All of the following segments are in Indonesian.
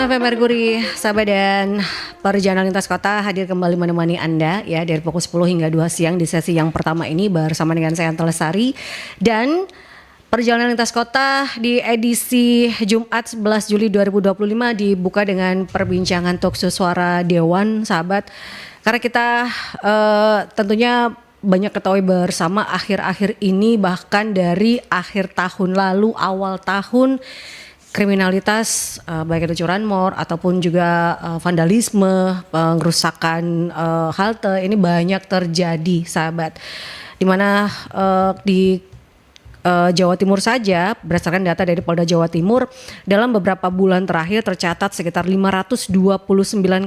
FM Merkuri, sahabat dan perjalanan lintas kota hadir kembali menemani Anda ya dari pukul 10 hingga 2 siang di sesi yang pertama ini bersama dengan saya Antel Lestari. Dan perjalanan lintas kota di edisi Jumat 11 Juli 2025 dibuka dengan perbincangan talkshow Suara Dewan, sahabat. Karena kita tentunya banyak ketahui bersama akhir-akhir ini, bahkan dari akhir tahun lalu, awal tahun, kriminalitas baik itu curanmor ataupun juga vandalisme, pengrusakan halte ini banyak terjadi, sahabat. Dimana di Jawa Timur saja, berdasarkan data dari Polda Jawa Timur, dalam beberapa bulan terakhir tercatat sekitar 529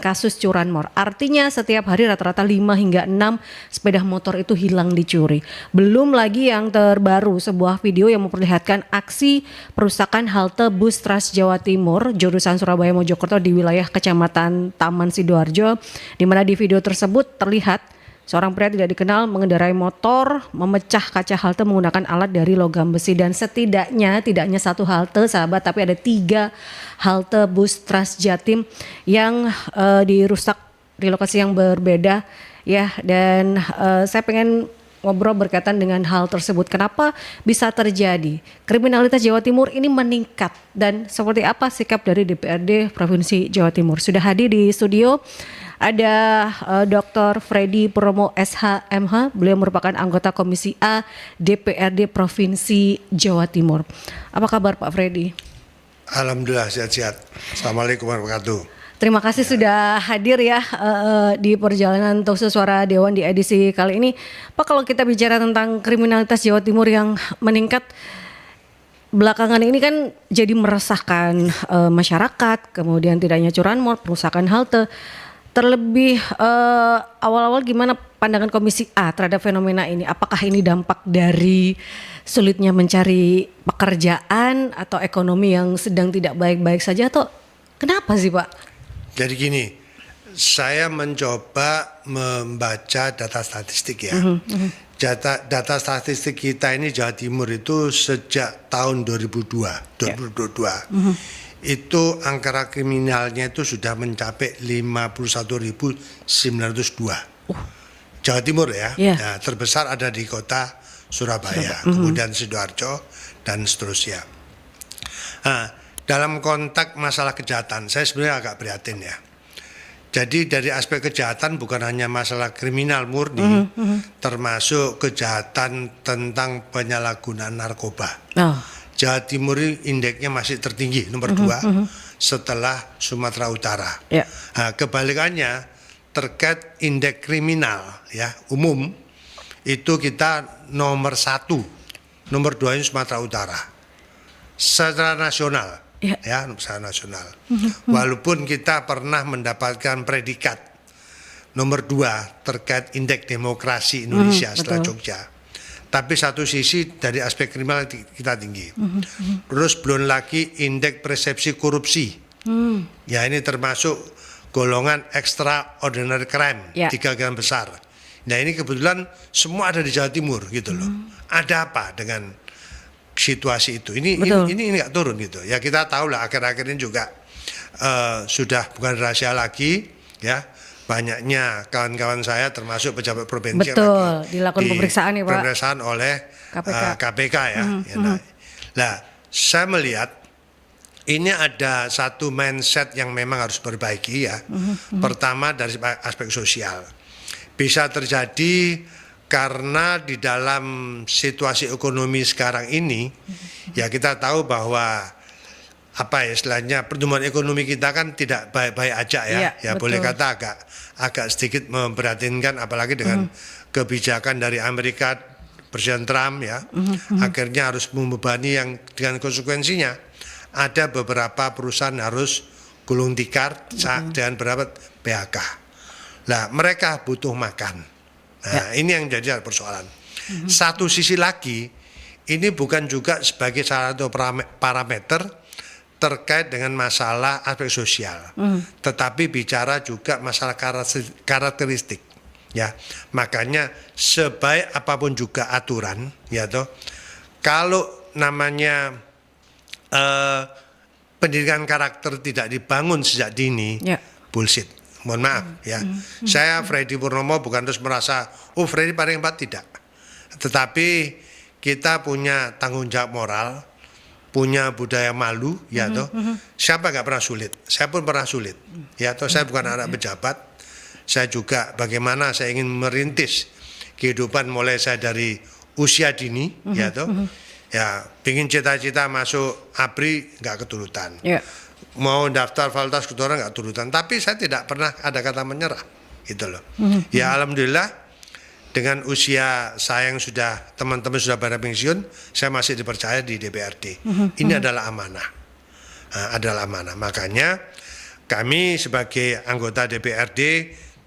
kasus curanmor. Artinya setiap hari rata-rata 5 hingga 6 sepeda motor itu hilang dicuri. Belum lagi yang terbaru, sebuah video yang memperlihatkan aksi perusakan halte bus Trans Jawa Timur jurusan Surabaya Mojokerto di wilayah Kecamatan Taman Sidoarjo, di mana di video tersebut terlihat seorang pria tidak dikenal mengendarai motor memecah kaca halte menggunakan alat dari logam besi, dan setidaknya tidak hanya satu halte, sahabat, tapi ada 3 halte bus Trans Jatim yang dirusak di lokasi yang berbeda ya. Dan saya pengen ngobrol berkaitan dengan hal tersebut. Kenapa bisa terjadi? Kriminalitas Jawa Timur ini meningkat dan seperti apa sikap dari DPRD Provinsi Jawa Timur? Sudah hadir di studio ada Dr. Freddy Purnomo SH.MH. Beliau merupakan anggota Komisi A DPRD Provinsi Jawa Timur. Apa kabar Pak Freddy? Alhamdulillah sehat-sehat. Assalamualaikum warahmatullahi wabarakatuh. Terima kasih sudah hadir ya di perjalanan talkshow Suara Dewan di edisi kali ini. Pak, kalau kita bicara tentang kriminalitas Jawa Timur yang meningkat belakangan ini kan jadi meresahkan masyarakat, kemudian tidak hanya curanmor, perusakan halte. Terlebih awal-awal gimana pandangan Komisi A terhadap fenomena ini? Apakah ini dampak dari sulitnya mencari pekerjaan atau ekonomi yang sedang tidak baik-baik saja, atau kenapa sih Pak? Jadi gini, saya mencoba membaca data statistik ya. Data statistik kita ini Jawa Timur itu sejak tahun 2022 itu angka kriminalnya itu sudah mencapai 51.902. Jawa Timur ya. Nah, terbesar ada di kota Surabaya, kemudian Sidoarjo dan seterusnya. Nah, dalam konteks masalah kejahatan, saya sebenarnya agak prihatin ya. Jadi dari aspek kejahatan bukan hanya masalah kriminal murni, termasuk kejahatan tentang penyalahgunaan narkoba. Jawa Timur indeksnya masih tertinggi, nomor 2 setelah Sumatera Utara. Nah, kebalikannya terkait indeks kriminal ya umum itu kita nomor 1, nomor 2 ini Sumatera Utara. Secara nasional. Ya, secara nasional. Walaupun kita pernah mendapatkan predikat nomor 2 terkait indeks demokrasi Indonesia setelah Jogja. Tapi satu sisi dari aspek kriminal kita tinggi. Terus belum lagi indeks persepsi korupsi. Ya, ini termasuk golongan extraordinary crime, 3 garis besar. Nah, ini kebetulan semua ada di Jawa Timur gitu loh. Ada apa dengan situasi itu? Ini nggak turun gitu. Ya, kita tahu lah akhir-akhir ini juga sudah bukan rahasia lagi ya. Banyaknya kawan-kawan saya termasuk pejabat provinsi yang dilakukan pemeriksaan ya Pak. Pemeriksaan oleh KPK ya. Nah, saya melihat ini ada satu mindset yang memang harus diperbaiki ya. Pertama dari aspek sosial. Bisa terjadi karena di dalam situasi ekonomi sekarang ini ya kita tahu bahwa apa ya istilahnya pertumbuhan ekonomi kita kan tidak baik-baik aja ya. Ya boleh kata agak sedikit memprihatinkan, apalagi dengan kebijakan dari Amerika Presiden Trump ya. Akhirnya harus membebani yang dengan konsekuensinya ada beberapa perusahaan harus gulung tikar dengan beberapa PHK. Nah, mereka butuh makan. Nah, ini yang jadi persoalan. Satu sisi lagi, ini bukan juga sebagai salah satu parameter terkait dengan masalah aspek sosial, tetapi bicara juga masalah karakteristik, ya. Makanya sebaik apapun juga aturan, ya toh, kalau namanya pendidikan karakter tidak dibangun sejak dini, bullshit. Mohon maaf ya. Saya Freddy Purnomo bukan terus merasa Freddy paling hebat, tidak. Tetapi kita punya tanggung jawab moral, punya budaya malu, ya toh. Siapa nggak pernah sulit? Saya pun pernah sulit, ya toh. Saya bukan anak pejabat. Saya juga bagaimana saya ingin merintis kehidupan mulai saya dari usia dini, ya toh. Ya, pingin cita-cita masuk ABRI nggak keturutan. Mau daftar fakultas kedokteran nggak turutan, tapi saya tidak pernah ada kata menyerah, gitu loh. Ya alhamdulillah dengan usia saya yang sudah teman-teman sudah pada pensiun, saya masih dipercaya di DPRD. Ini adalah amanah, adalah amanah. Makanya kami sebagai anggota DPRD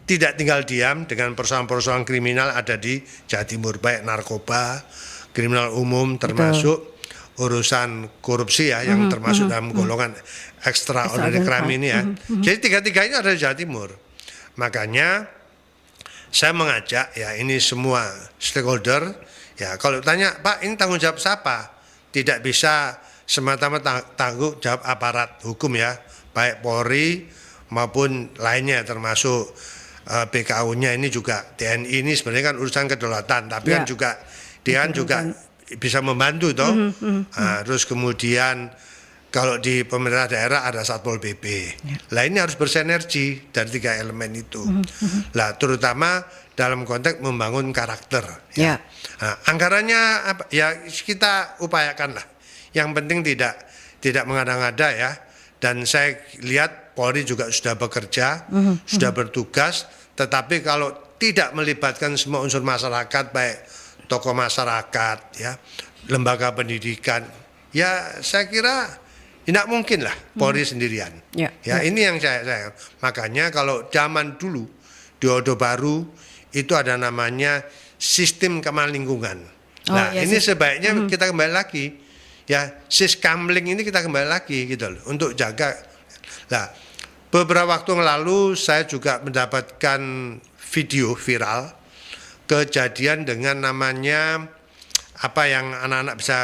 tidak tinggal diam dengan persoalan-persoalan kriminal ada di Jawa Timur, baik narkoba, kriminal umum, termasuk urusan korupsi ya, yang termasuk dalam golongan extraordinary crime ini ya. Jadi tiga-tiganya ada di Jawa Timur. Makanya saya mengajak ya ini semua stakeholder ya, kalau tanya Pak ini tanggung jawab siapa? Tidak bisa semata-mata tanggung jawab aparat hukum ya, baik Polri maupun lainnya termasuk BKU-nya ini juga TNI ini sebenarnya kan urusan kedaulatan, tapi kan juga dia kan juga bisa membantu toh. Terus kemudian kalau di pemerintah daerah ada Satpol PP. Lah ini harus bersinergi dari tiga elemen itu. Lah terutama dalam konteks membangun karakter. Ya. Nah, anggarannya apa? Ya kita upayakan lah. Yang penting tidak mengada-ngada ya. Dan saya lihat Polri juga sudah bekerja, sudah bertugas. Tetapi kalau tidak melibatkan semua unsur masyarakat, baik tokoh masyarakat, ya, lembaga pendidikan, ya saya kira tidak mungkin lah Polri sendirian. Ya, ini yang saya makanya kalau zaman dulu di Orde Baru itu ada namanya sistem keamanan lingkungan. Nah ini sebaiknya kita kembali lagi, ya siskamling ini kita kembali lagi gitu loh untuk jaga. Nah beberapa waktu yang lalu saya juga mendapatkan video viral kejadian dengan namanya apa yang anak-anak bisa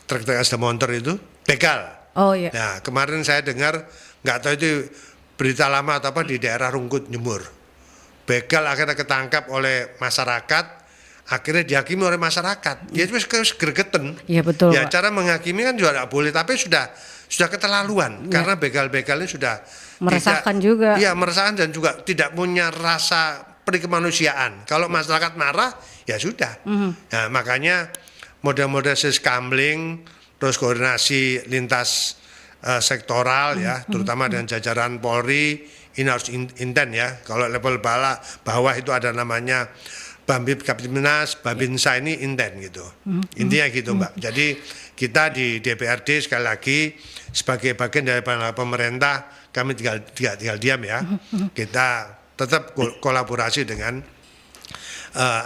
truk-truk sepeda motor itu begal. Nah kemarin saya dengar nggak tahu itu berita lama atau apa di daerah Rungkut Jemur. Begal akhirnya ketangkap oleh masyarakat, akhirnya dihakimi oleh masyarakat. Ya itu gregetan. Iya betul. Ya cara menghakimi kan juga tidak boleh, tapi sudah keterlaluan karena begal-begal ini sudah meresahkan juga. Iya meresahkan dan juga tidak punya rasa perikemanusiaan. Kalau masyarakat marah ya sudah. Nah makanya model-model siskamling, terus koordinasi lintas sektoral ya, terutama dengan jajaran Polri ini harus intent ya. Kalau level bawah itu ada namanya Bambit Kaptimnas, Babinsa ini intent gitu. Intinya gitu Mbak. Jadi kita di DPRD sekali lagi sebagai bagian dari pemerintah kami tinggal diam ya. Kita tetap kolaborasi dengan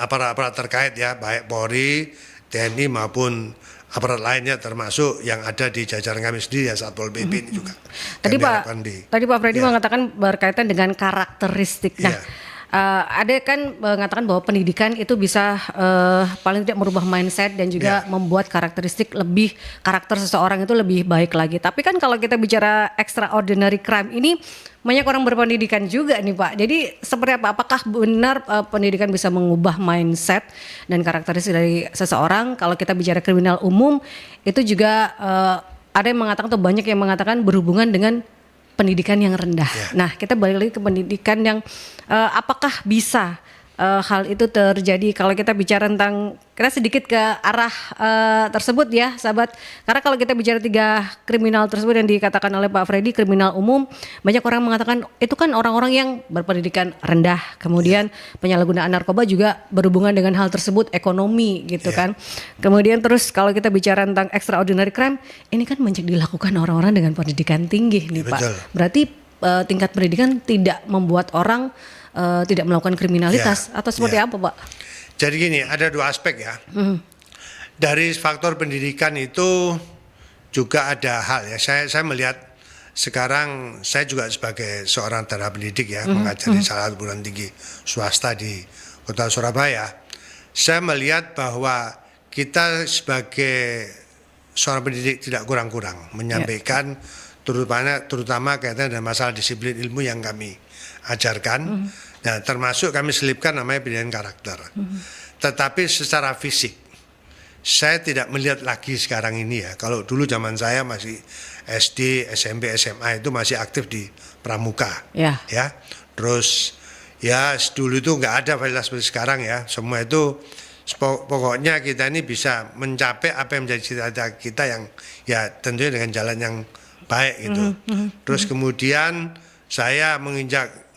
aparat-aparat terkait ya, baik Polri, TNI maupun aparat lainnya termasuk yang ada di jajaran kami sendiri ya Satpol PP ini juga. Tadi Pak Freddy mengatakan berkaitan dengan karakteristik. Nah, ada kan mengatakan bahwa pendidikan itu bisa paling tidak merubah mindset dan juga membuat karakteristik karakter seseorang itu lebih baik lagi. Tapi kan kalau kita bicara extraordinary crime ini banyak orang berpendidikan juga nih Pak. Jadi seperti apa? Apakah benar pendidikan bisa mengubah mindset dan karakteristik dari seseorang? Kalau kita bicara kriminal umum itu juga ada yang mengatakan atau banyak yang mengatakan berhubungan dengan pendidikan yang rendah. Nah kita balik lagi ke pendidikan yang apakah bisa hal itu terjadi kalau kita bicara tentang, kita sedikit ke arah tersebut ya sahabat. Karena kalau kita bicara 3 kriminal tersebut yang dikatakan oleh Pak Freddy, kriminal umum, banyak orang mengatakan itu kan orang-orang yang berpendidikan rendah. Kemudian penyalahgunaan narkoba juga berhubungan dengan hal tersebut, ekonomi gitu kan. Kemudian terus kalau kita bicara tentang extraordinary crime, ini kan banyak dilakukan orang-orang dengan pendidikan tinggi nih Pak. Berarti tingkat pendidikan tidak membuat orang tidak melakukan kriminalitas atau seperti apa Pak? Jadi gini, ada 2 aspek ya. Dari faktor pendidikan itu juga ada hal ya. Saya melihat sekarang saya juga sebagai seorang tenaga pendidik ya, mengajar di salah satu perguruan tinggi swasta di Kota Surabaya. Saya melihat bahwa kita sebagai seorang pendidik tidak kurang-kurang menyampaikan terutama kaitan dengan masalah disiplin ilmu yang kami ajarkan. Nah, termasuk kami selipkan namanya pendidikan karakter. Tetapi secara fisik saya tidak melihat lagi sekarang ini ya. Kalau dulu zaman saya masih SD, SMP, SMA itu masih aktif di pramuka, ya. Terus ya dulu itu nggak ada fasilitas seperti sekarang ya. Semua itu pokoknya kita ini bisa mencapai apa yang menjadi cita-cita kita yang ya tentunya dengan jalan yang baik gitu. Terus kemudian saya menginjak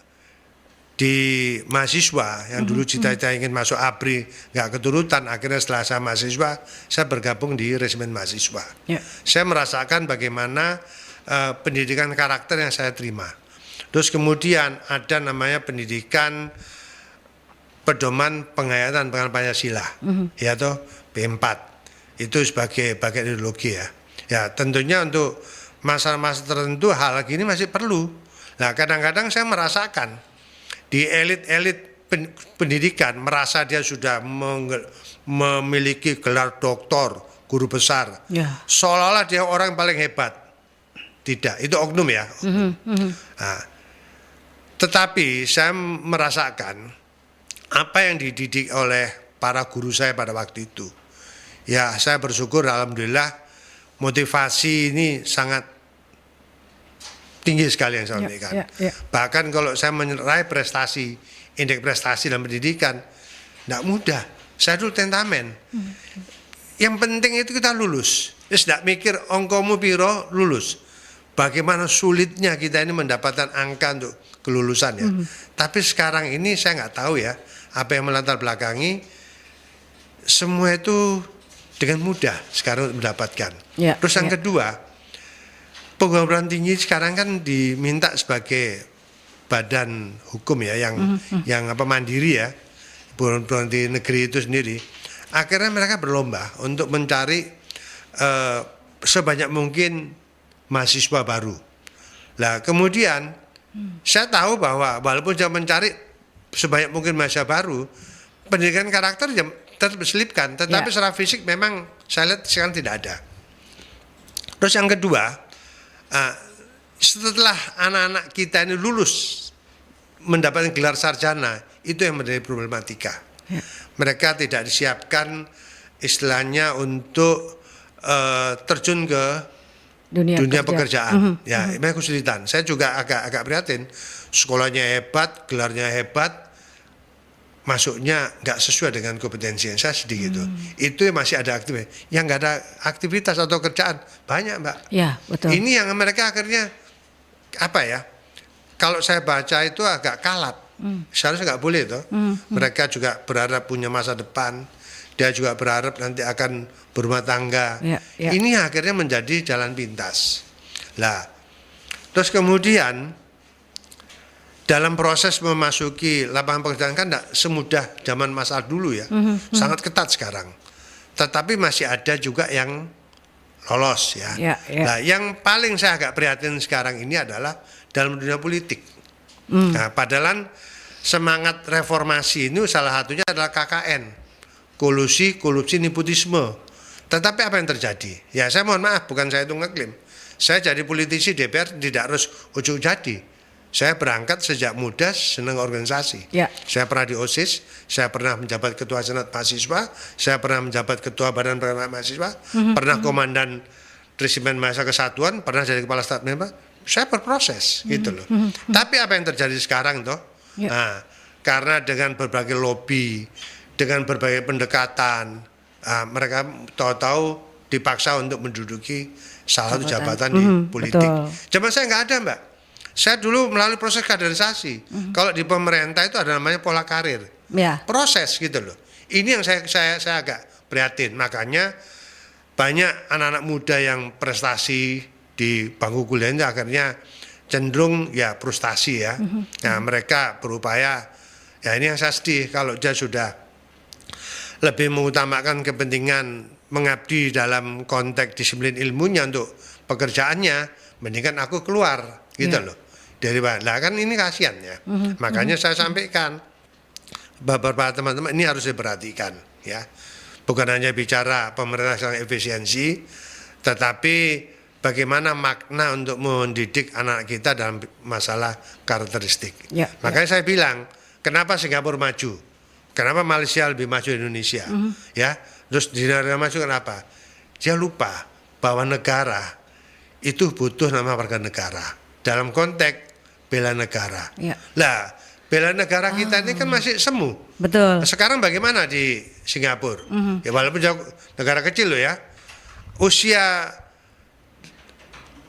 di mahasiswa yang dulu cita-cita ingin masuk ABRI nggak keturutan, akhirnya setelah saya mahasiswa saya bergabung di resimen mahasiswa. Saya merasakan bagaimana pendidikan karakter yang saya terima. Terus kemudian ada namanya pendidikan pedoman penghayatan Pancasila, ya toh P4 itu sebagai bagian ideologi ya. Ya tentunya untuk masa-masa tertentu hal gini masih perlu. Nah kadang-kadang saya merasakan di elit-elit pendidikan merasa dia sudah memiliki gelar doktor, guru besar, seolah-olah dia orang paling hebat. Tidak, itu oknum ya. Nah, tetapi saya merasakan apa yang dididik oleh para guru saya pada waktu itu. Ya, saya bersyukur alhamdulillah motivasi ini sangat tinggi sekali yang saya sampaikan. Bahkan kalau saya meraih prestasi, indeks prestasi dalam pendidikan, tidak mudah. Saya dulu tentamen. Yang penting itu kita lulus. Terus tidak mikir ongkomu piro, lulus. Bagaimana sulitnya kita ini mendapatkan angka untuk kelulusan ya. Tapi sekarang ini saya nggak tahu ya apa yang melatar belakangi semua itu dengan mudah sekarang mendapatkan. Terus yang kedua, perguruan tinggi sekarang kan diminta sebagai badan hukum ya yang mandiri ya, perguruan tinggi negeri itu sendiri. Akhirnya mereka berlomba untuk mencari sebanyak mungkin mahasiswa baru. Lah kemudian saya tahu bahwa walaupun saya mencari sebanyak mungkin mahasiswa baru, pendidikan karakter tetap diselipkan, tetapi secara fisik memang saya lihat sekarang tidak ada. Terus yang kedua, setelah anak-anak kita ini lulus mendapatkan gelar sarjana, itu yang menjadi problematika. Mereka tidak disiapkan istilahnya untuk terjun ke dunia pekerjaan. Ya, memang kesulitan. Saya juga agak prihatin. Sekolahnya hebat, gelarnya hebat, masuknya nggak sesuai dengan kompetensi yang saya sedih gitu. Itu yang masih ada aktivitas. Yang nggak ada aktivitas atau kerjaan banyak, Mbak. Ya, betul. Ini yang mereka akhirnya apa ya? Kalau saya baca itu agak kalat. Seharusnya nggak boleh toh. Mereka juga berharap punya masa depan. Dia juga berharap nanti akan berumah tangga. Ini akhirnya menjadi jalan pintas. Lah, terus kemudian dalam proses memasuki lapangan pekerjaan kan tidak semudah zaman masa dulu ya, sangat ketat sekarang. Tetapi masih ada juga yang lolos ya. Nah, yang paling saya agak prihatin sekarang ini adalah dalam dunia politik. Nah, padahal semangat reformasi ini salah satunya adalah KKN, kolusi, korupsi, nepotisme. Tetapi apa yang terjadi? Ya saya mohon maaf, bukan saya itu ngeklaim. Saya jadi politisi DPR tidak harus ujuk jadi. Saya berangkat sejak muda senang organisasi. Saya pernah di OSIS, saya pernah menjabat ketua senat mahasiswa, saya pernah menjabat ketua badan pengawas mahasiswa, pernah komandan resimen mahasiswa kesatuan, pernah jadi kepala staf member. Saya berproses gitu loh. Tapi apa yang terjadi sekarang toh? Nah, karena dengan berbagai lobby, dengan berbagai pendekatan, mereka tahu-tahu dipaksa untuk menduduki salah satu jabatan di politik. Zaman saya nggak ada, Mbak. Saya dulu melalui proses kaderisasi. Kalau di pemerintah itu ada namanya pola karir, proses gitu loh. Ini yang saya agak prihatin. Makanya banyak anak-anak muda yang prestasi di bangku kuliah itu akhirnya cenderung ya frustasi ya. Nah mereka berupaya, ya ini yang saya sedih kalau dia sudah lebih mengutamakan kepentingan mengabdi dalam konteks disiplin ilmunya untuk pekerjaannya, mendingan aku keluar gitu loh. Dari nah kan ini kasihan ya. Makanya saya sampaikan beberapa teman-teman ini harus diperhatikan ya. bukan hanya bicara pemerintah yang efisiensi, tetapi bagaimana makna untuk mendidik anak kita dalam masalah karakteristik. Makanya saya bilang, kenapa Singapura maju? Kenapa Malaysia lebih maju dari Indonesia? Ya, terus di negara maju kenapa? Dia lupa bahwa negara itu butuh nama warga negara dalam konteks bela negara. Lah, bela negara kita ini kan masih semu. Betul. Sekarang bagaimana di Singapura? Ya walaupun negara kecil loh ya, usia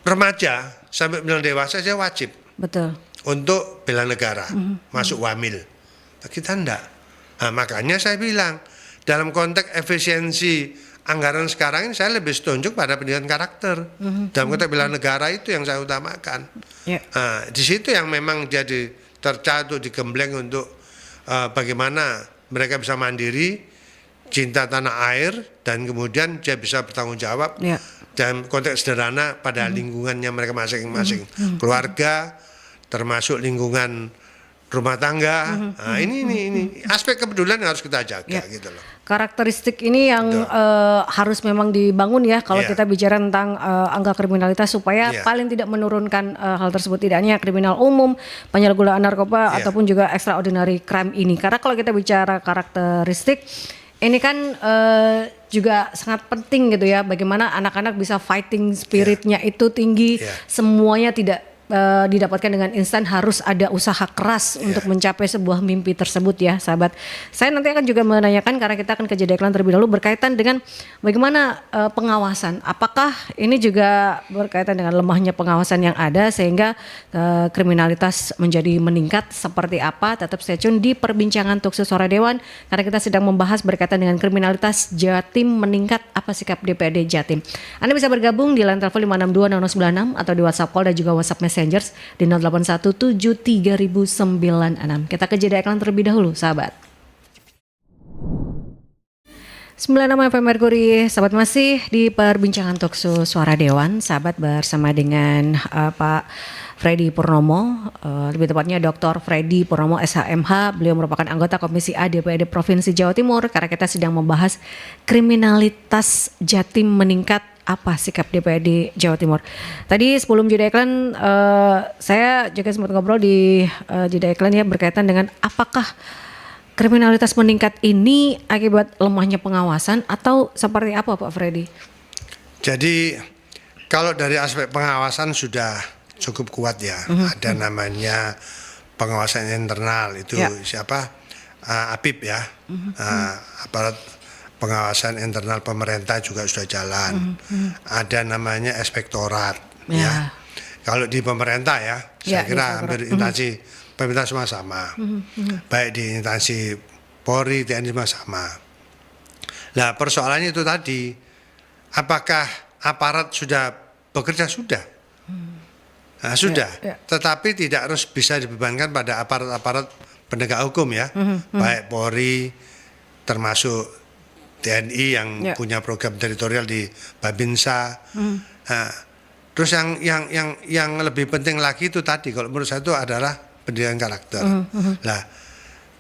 remaja sampai bilang dewasa dia wajib. Betul. Untuk bela negara, masuk wamil. Nah, kita enggak. Nah, makanya saya bilang dalam konteks efisiensi anggaran sekarang ini saya lebih setuju pada pendidikan karakter. Dalam konteks bela negara itu yang saya utamakan. Nah, di situ yang memang jadi tercatat digembleng untuk bagaimana mereka bisa mandiri, cinta tanah air, dan kemudian dia bisa bertanggung jawab dalam konteks sederhana pada lingkungannya mereka masing-masing, keluarga, termasuk lingkungan rumah tangga. Nah, ini aspek kepedulian yang harus kita jaga gitu loh. Karakteristik ini yang harus memang dibangun ya kalau kita bicara tentang angka kriminalitas supaya paling tidak menurunkan hal tersebut, tidak hanya kriminal umum, penyalahgunaan narkoba ataupun juga extraordinary crime ini. Karena kalau kita bicara karakteristik ini kan juga sangat penting gitu ya, bagaimana anak-anak bisa fighting spiritnya itu tinggi, semuanya tidak didapatkan dengan instan, harus ada usaha keras untuk mencapai sebuah mimpi tersebut ya sahabat. Saya nanti akan juga menanyakan, karena kita akan ke jeda iklan terlebih dahulu, berkaitan dengan bagaimana pengawasan. Apakah ini juga berkaitan dengan lemahnya pengawasan yang ada sehingga kriminalitas menjadi meningkat, seperti apa? Tetap stay tune di perbincangan Talkshow Suara Dewan, karena kita sedang membahas berkaitan dengan kriminalitas Jatim meningkat, apa sikap DPRD Jatim. Anda bisa bergabung di line telepon 5620096 atau di WhatsApp call dan juga WhatsApp Messengers di 0817300096. Kita ke jeda iklan terlebih dahulu, sahabat. 96 FM Merkuri, sahabat, masih di perbincangan Talkshow Suara Dewan, sahabat, bersama dengan Pak Freddy Purnomo, lebih tepatnya Dr. Freddy Purnomo SHMH. Beliau merupakan anggota Komisi A DPRD Provinsi Jawa Timur, karena kita sedang membahas kriminalitas Jatim meningkat, apa sikap DPRD Jawa Timur. Tadi sebelum jeda iklan saya juga sempat ngobrol di jeda iklan ya, berkaitan dengan apakah kriminalitas meningkat ini akibat lemahnya pengawasan atau seperti apa Pak Freddy? Jadi kalau dari aspek pengawasan sudah cukup kuat ya. Ada namanya pengawasan internal itu siapa? APIP ya. Aparat pengawasan internal pemerintah juga sudah jalan. Ada namanya inspektorat ya. Kalau di pemerintah ya, saya kira hampir instansi pemerintah semua sama. Baik di instansi Polri, TNI semua sama. Nah, persoalannya itu tadi, apakah aparat sudah bekerja? Sudah. Nah, sudah. Tetapi tidak harus bisa dibebankan pada aparat-aparat penegak hukum ya. Baik Polri, termasuk TNI yang punya program teritorial di Babinsa. Nah, terus yang lebih penting lagi itu tadi, kalau menurut saya itu adalah pendidikan karakter. Nah,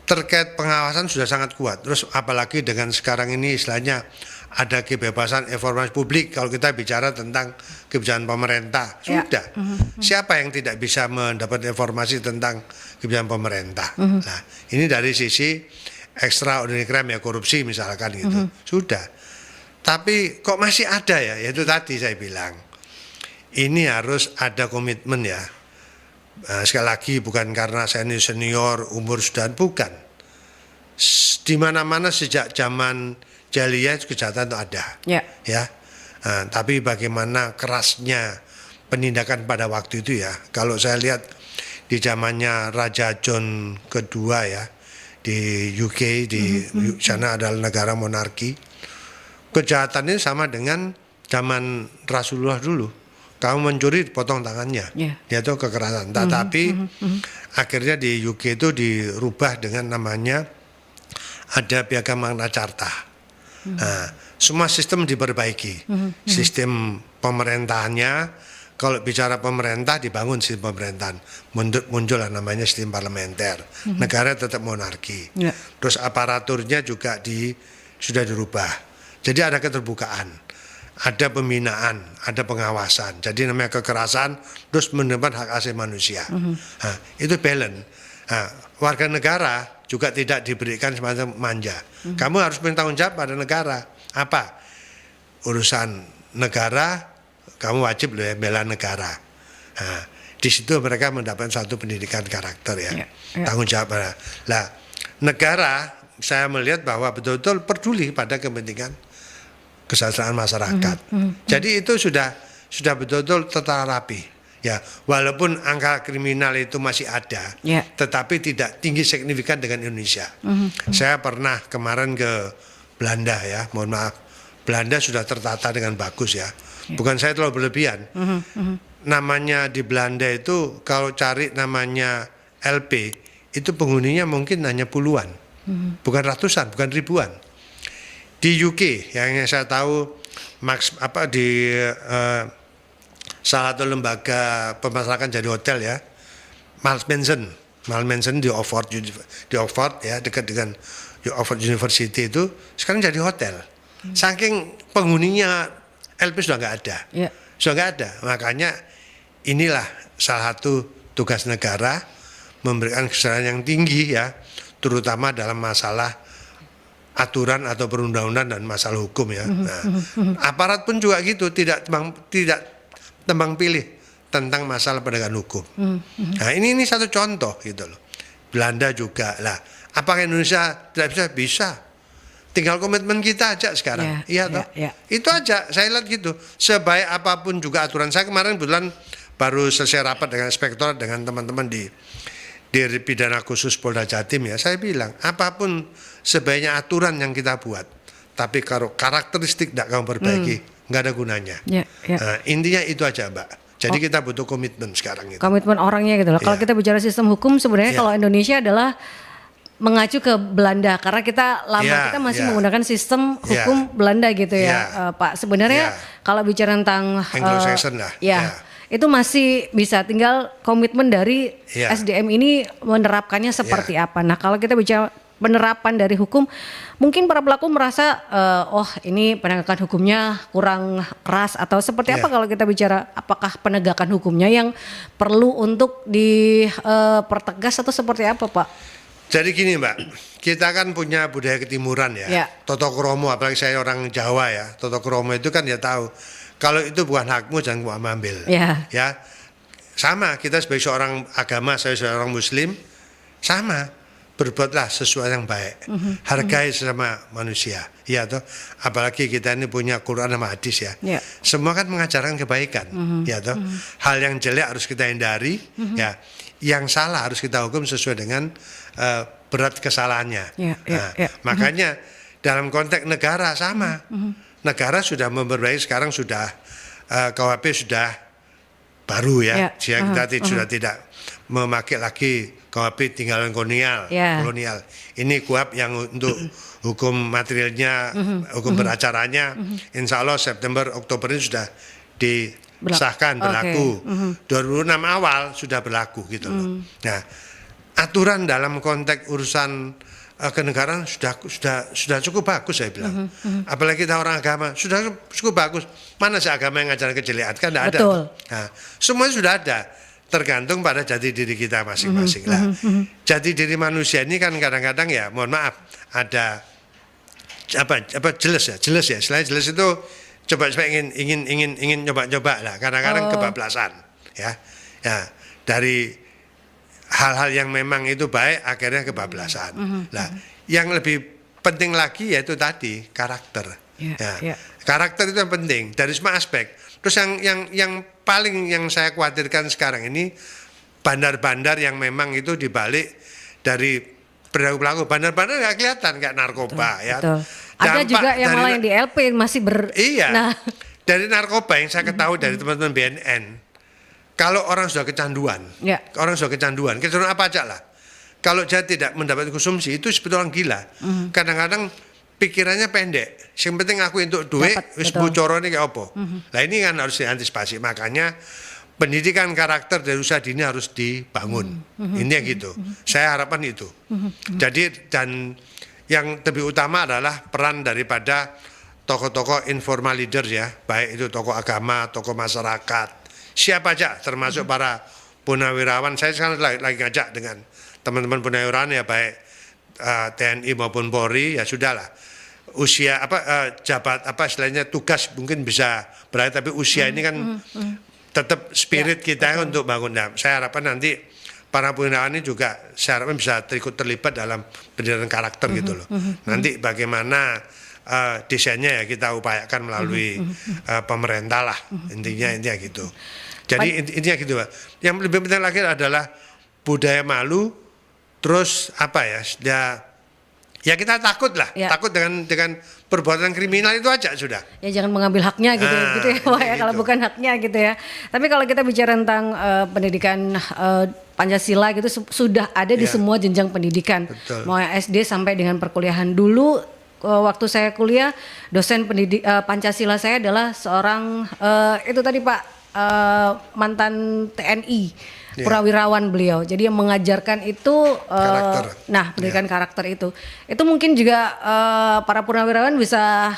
terkait pengawasan sudah sangat kuat. Terus apalagi dengan sekarang ini istilahnya ada kebebasan informasi publik. Kalau kita bicara tentang kebijakan pemerintah, sudah. Siapa yang tidak bisa mendapat informasi tentang kebijakan pemerintah? Nah, ini dari sisi extraordinary crime ya, korupsi misalkan gitu. Sudah. Tapi kok masih ada ya? Yaitu tadi saya bilang, ini harus ada komitmen ya. Sekali lagi bukan karena saya ini senior, umur sudah, bukan. Di mana-mana sejak zaman jahiliyah kejahatan itu ada. Ya. Tapi bagaimana kerasnya penindakan pada waktu itu ya. Kalau saya lihat di zamannya Raja John kedua ya, di UK, di sana adalah negara monarki. Kejahatan ini sama dengan zaman Rasulullah dulu. Kamu mencuri dipotong tangannya. Dia itu kekerasan. Tetapi akhirnya di UK itu dirubah dengan namanya ada piagam Magna Carta. Nah, semua sistem diperbaiki. Sistem pemerintahannya, kalau bicara pemerintah dibangun sistem pemerintahan, muncullah namanya sistem parlementer. Negara tetap monarki. Terus aparaturnya juga sudah dirubah. Jadi ada keterbukaan, ada pembinaan, ada pengawasan. Jadi namanya kekerasan terus mendapat hak asasi manusia. Nah, itu balance. Nah, warga negara juga tidak diberikan semacam manja. Kamu harus bertanggung jawab pada negara. Apa? Urusan negara, kamu wajib loh ya bela negara. Nah, di situ mereka mendapat satu pendidikan karakter ya. Tanggung jawab. Lah, negara saya melihat bahwa betul-betul peduli pada kepentingan kesejahteraan masyarakat. Jadi itu sudah betul-betul tertata rapi. Ya, walaupun angka kriminal itu masih ada, tetapi tidak tinggi signifikan dengan Indonesia. Saya pernah kemarin ke Belanda ya, mohon maaf. Belanda sudah tertata dengan bagus ya. Bukan saya terlalu berlebihan. Namanya di Belanda itu kalau cari namanya LP itu penghuninya mungkin hanya puluhan, bukan ratusan, bukan ribuan. Di UK yang saya tahu di salah satu lembaga pemasarakatan jadi hotel ya, Malt Mansion di Oxford ya, dekat dengan Oxford University itu sekarang jadi hotel. Saking penghuninya LP sudah nggak ada, sudah nggak ada. Makanya inilah salah satu tugas negara memberikan kesadaran yang tinggi ya, terutama dalam masalah aturan atau perundang-undangan dan masalah hukum ya. Nah, aparat pun juga gitu, tidak tembang pilih tentang masalah penegakan hukum. Nah, ini satu contoh gitu loh. Belanda juga lah. Apakah Indonesia tidak bisa? Tinggal komitmen kita aja sekarang. Itu aja saya lihat gitu. Sebaik apapun juga aturan. Saya kemarin kebetulan baru selesai rapat dengan inspektorat dengan teman-teman di pidana khusus Polda Jatim ya. Saya bilang apapun sebaiknya aturan yang kita buat, tapi kalau karakteristik tidak kamu perbaiki, nggak ada gunanya. Nah, intinya itu aja Mbak. Jadi kita butuh komitmen sekarang itu. Komitmen orangnya gitu loh. Kalau kita bicara sistem hukum sebenarnya kalau Indonesia adalah mengacu ke Belanda karena kita kita masih menggunakan sistem hukum Belanda gitu ya, Pak. Sebenarnya kalau bicara tentang Anglo-Saxon lah. Itu masih bisa, tinggal komitmen dari SDM ini menerapkannya seperti apa. Nah, kalau kita bicara penerapan dari hukum, mungkin para pelaku merasa ini penegakan hukumnya kurang keras atau seperti apa kalau kita bicara apakah penegakan hukumnya yang perlu untuk dipertegas atau seperti apa, Pak? Jadi gini Mbak, kita kan punya budaya ketimuran ya. Toto kromo, apalagi saya orang Jawa ya. Toto kromo itu kan dia tahu kalau itu bukan hakmu jangan kamu ambil. Ya, sama kita sebagai seorang agama, saya seorang Muslim, sama berbuatlah sesuatu yang baik, hargai sesama manusia. Ya toh, apalagi kita ini punya Quran sama hadis ya. Semua kan mengajarkan kebaikan. Ya toh, hal yang jelek harus kita hindari. Ya, yang salah harus kita hukum sesuai dengan berat kesalahannya. Makanya dalam konteks negara sama. Negara sudah memperbaiki, sekarang sudah KUHP sudah baru ya. Kita sudah tidak memakai lagi KUHP tinggalan kolonial. Ini KUHP yang untuk hukum materialnya, hukum beracaranya, insya Allah September Oktober ini sudah disahkan berlaku. 2006 awal sudah berlaku gitu loh. Nah, aturan dalam konteks urusan kenegaraan sudah cukup bagus saya bilang. Apalagi kita orang agama sudah cukup bagus. Mana sih agama yang ngajarin kejelekan? Kan tidak ada. Nah, semuanya sudah ada. Tergantung pada jati diri kita masing-masing lah. Jati diri manusia ini kan kadang-kadang ya, mohon maaf, ada jelas ya. Selain jelas itu coba ingin coba lah. Kadang-kadang kebablasan ya. Dari hal-hal yang memang itu baik akhirnya kebablasan. Nah, yang lebih penting lagi yaitu tadi karakter. Karakter itu yang penting dari semua aspek. Terus yang paling yang saya khawatirkan sekarang ini bandar-bandar yang memang itu dibalik dari pelaku. Bandar-bandar nggak kelihatan kayak narkoba ya. Ada juga yang malah yang di LP masih dari narkoba yang saya ketahui dari teman-teman BNN. Kalau orang sudah kecanduan, kecanduan apa aja lah. Kalau dia tidak mendapat konsumsi itu sebetulnya orang gila. Kadang-kadang pikirannya pendek. Yang penting aku untuk duit, wis bocoro ini kayak apa. Nah ini kan harus diantisipasi. Makanya pendidikan karakter dari usia dini harus dibangun. Ini gitu. Saya harapan itu. Jadi dan yang lebih utama adalah peran daripada tokoh-tokoh informal leader ya, baik itu tokoh agama, tokoh masyarakat, siapa aja, termasuk para purnawirawan. Saya sekarang lagi ngajak dengan teman-teman purnawirawan ya, baik TNI maupun Polri, ya sudahlah. Usia jabat istilahnya tugas mungkin bisa berat, tapi usia ini kan tetap spirit kita untuk bangun. Nah, saya harapkan nanti para purnawirawan ini juga saya harapkan bisa terlibat dalam pendidikan karakter gitu loh. Nanti bagaimana desainnya ya kita upayakan melalui pemerintah lah, intinya gitu. Jadi intinya gitu Pak. Yang lebih penting lagi adalah budaya malu, terus ya kita takut lah, takut dengan perbuatan kriminal itu aja sudah. Ya jangan mengambil haknya gitu ya Pak ya, kalau bukan haknya gitu ya. Tapi kalau kita bicara tentang pendidikan Pancasila gitu sudah ada di semua jenjang pendidikan. Betul. Mau SD sampai dengan perkuliahan. Dulu waktu saya kuliah, dosen Pancasila saya adalah seorang itu tadi Pak mantan TNI. Purnawirawan beliau, jadi yang mengajarkan itu pendidikan karakter itu mungkin juga para purnawirawan bisa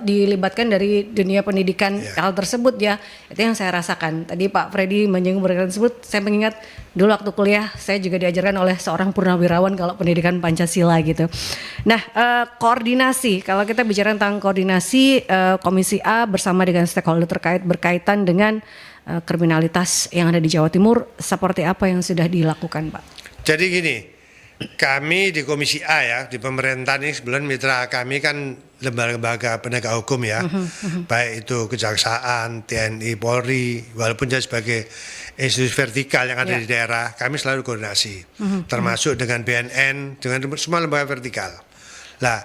dilibatkan dari dunia pendidikan hal tersebut ya. Itu yang saya rasakan. Tadi Pak Freddy menyinggung berkaitan tersebut, saya mengingat dulu waktu kuliah saya juga diajarkan oleh seorang purnawirawan kalau pendidikan Pancasila gitu. Nah, koordinasi, kalau kita bicara tentang koordinasi, Komisi A bersama dengan stakeholder berkaitan dengan kriminalitas yang ada di Jawa Timur, seperti apa yang sudah dilakukan Pak? Jadi gini, kami di Komisi A ya, di pemerintahan ini sebenarnya mitra kami kan lembaga-lembaga penegak hukum ya, baik itu Kejaksaan, TNI, Polri, walaupun dia sebagai institusi vertikal yang ada di daerah, kami selalu koordinasi, termasuk dengan BNN, dengan semua lembaga vertikal. Lah,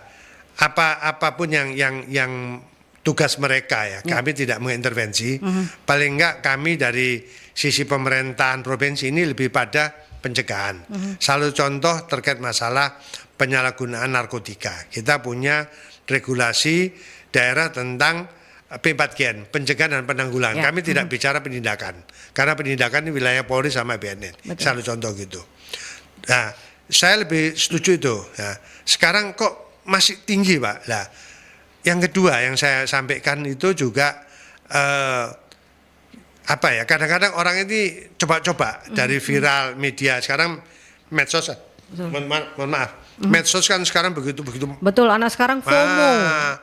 apapun yang tugas mereka ya, kami tidak mengintervensi. Paling enggak kami dari sisi pemerintahan provinsi ini lebih pada pencegahan. Salah contoh terkait masalah penyalahgunaan narkotika. Kita punya regulasi daerah tentang P4GN, pencegahan dan penanggulangan. Kami tidak bicara penindakan, karena penindakan ini wilayah Polri sama BNN. Salah contoh gitu. Nah, saya lebih setuju itu. Nah, sekarang kok masih tinggi Pak? Nah, yang kedua yang saya sampaikan itu juga kadang-kadang orang ini coba-coba dari viral media sekarang, medsos. Mohon maaf. Medsos kan sekarang begitu. Betul, anak sekarang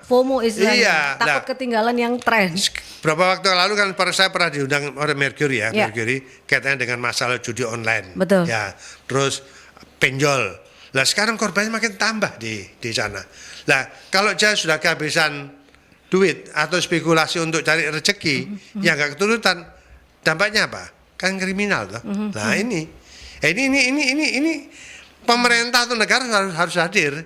FOMO istilahnya, takut ketinggalan yang tren. Beberapa waktu lalu kan saya pernah diundang oleh Mercury Mercury kaitannya dengan masalah judi online. Betul. Ya, terus penjol. Lah sekarang korbannya makin tambah di sana. Lah kalau dia sudah kehabisan duit atau spekulasi untuk cari rezeki yang nggak keturutan, dampaknya apa? Kan kriminal toh. Nah ini pemerintah atau negara harus hadir.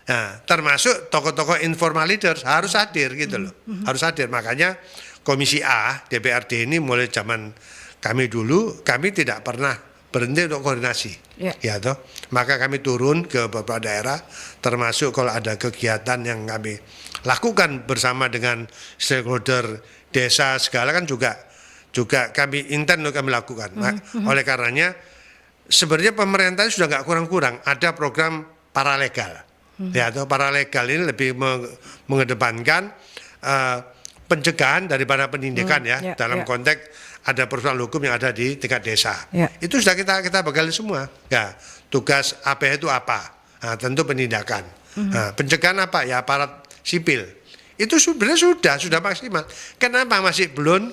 Nah, termasuk tokoh-tokoh informal leaders harus hadir gitu loh. Harus hadir. Makanya Komisi A DPRD ini mulai zaman kami dulu, kami tidak pernah berhenti untuk koordinasi, ya toh. Maka kami turun ke beberapa daerah, termasuk kalau ada kegiatan yang kami lakukan bersama dengan stakeholder desa segala kan juga kami intens untuk kami lakukan. Oleh karenanya sebenarnya pemerintah sudah nggak kurang-kurang ada program paralegal, ya toh. Paralegal ini lebih mengedepankan pencegahan daripada penindakan dalam konteks ada persoalan hukum yang ada di tingkat desa. Itu sudah kita bekali semua. Ya, tugas APH itu apa? Nah, tentu penindakan. Nah, pencegahan apa? Ya aparat sipil. Itu sebenarnya sudah maksimal. Kenapa masih belum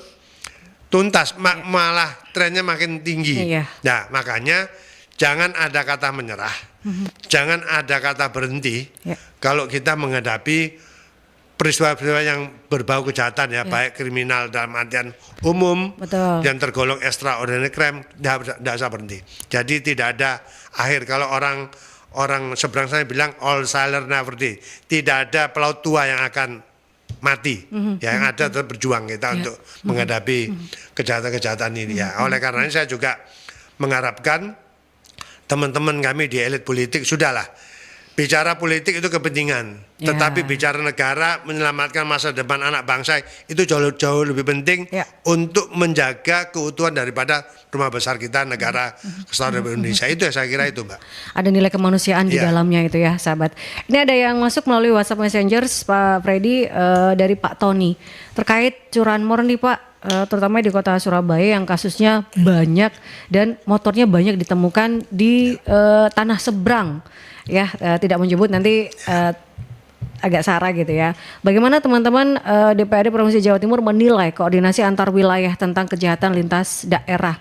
tuntas? Malah trennya makin tinggi. Nah, makanya jangan ada kata menyerah. Jangan ada kata berhenti. Kalau kita menghadapi peristiwa-peristiwa yang berbau kejahatan baik kriminal dalam artian umum dan tergolong extraordinary crime, tidak usah berhenti. Jadi tidak ada akhir. Kalau orang seberang sana bilang all sailor never die, tidak ada pelaut tua yang akan mati. Yang ada tetap berjuang kita untuk menghadapi kejahatan-kejahatan ini ya. Oleh karena ini saya juga mengharapkan teman-teman kami di elit politik sudahlah, bicara politik itu kepentingan, tetapi bicara negara, menyelamatkan masa depan anak bangsa itu jauh lebih penting untuk menjaga keutuhan daripada rumah besar kita, negara Kesatuan Republik Indonesia. Itu ya saya kira itu, Mbak. Ada nilai kemanusiaan di dalamnya itu ya, sahabat. Ini ada yang masuk melalui WhatsApp Messenger, Pak Freddy, dari Pak Tony terkait curanmor nih Pak. Terutama di kota Surabaya yang kasusnya banyak dan motornya banyak ditemukan di tanah seberang. Ya, tidak menyebut nanti agak sara gitu ya. Bagaimana teman-teman DPRD Provinsi Jawa Timur menilai koordinasi antar wilayah tentang kejahatan lintas daerah?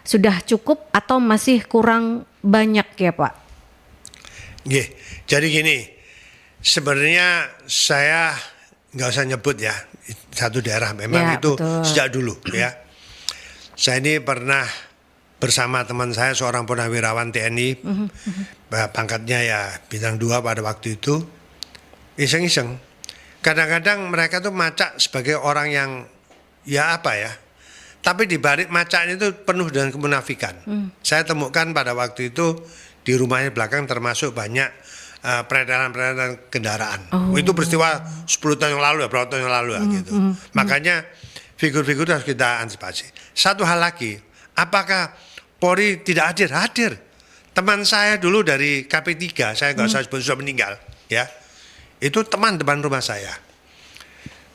Sudah cukup atau masih kurang banyak ya Pak? Jadi gini, sebenarnya saya nggak usah nyebut ya satu daerah, memang itu betul. Sejak dulu ya. Saya ini pernah bersama teman saya seorang purnawirawan TNI, pangkatnya ya bintang 2 pada waktu itu, iseng-iseng. Kadang-kadang mereka tuh macak sebagai orang yang ya apa ya, tapi di balik macaknya itu penuh dengan kemunafikan. Saya temukan pada waktu itu di rumahnya belakang termasuk banyak peredaran kendaraan. Itu peristiwa 10 tahun yang lalu ya, berapa tahun yang lalu ya gitu. Makanya figur-figur harus kita antisipasi. Satu hal lagi, apakah Polri tidak hadir? Hadir. Teman saya dulu dari KP3, saya nggak usah sebut sudah meninggal, ya. Itu teman depan rumah saya.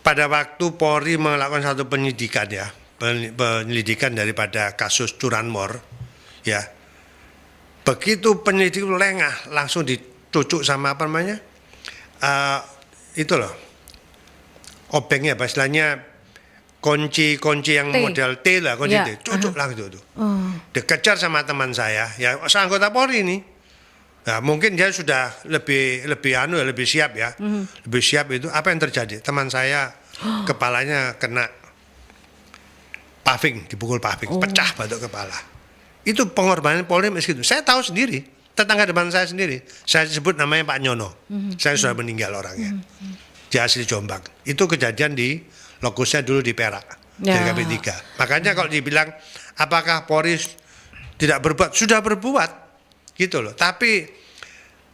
Pada waktu Polri melakukan satu penyidikan ya, penyelidikan daripada kasus curanmor, ya. Begitu penyelidik lengah, langsung dicucuk sama apa namanya? Itu loh, obengnya, istilahnya kunci yang model T lah, kunci T, cucuk lah gitu tuh. Dikejar sama teman saya, ya anggota Polri ini. Nah, mungkin dia sudah lebih siap ya, lebih siap itu. Apa yang terjadi? Teman saya kepalanya kena paving, dipukul paving, pecah batok kepala. Itu pengorbanan Polri meski itu. Saya tahu sendiri, tetangga depan saya sendiri. Saya sebut namanya Pak Nyono. Saya sudah meninggal orangnya. Dia asli Jombang. Itu kejadian di lokusnya dulu di Perak, dari KP3. Makanya kalau dibilang apakah Polri tidak berbuat, sudah berbuat gitu loh. Tapi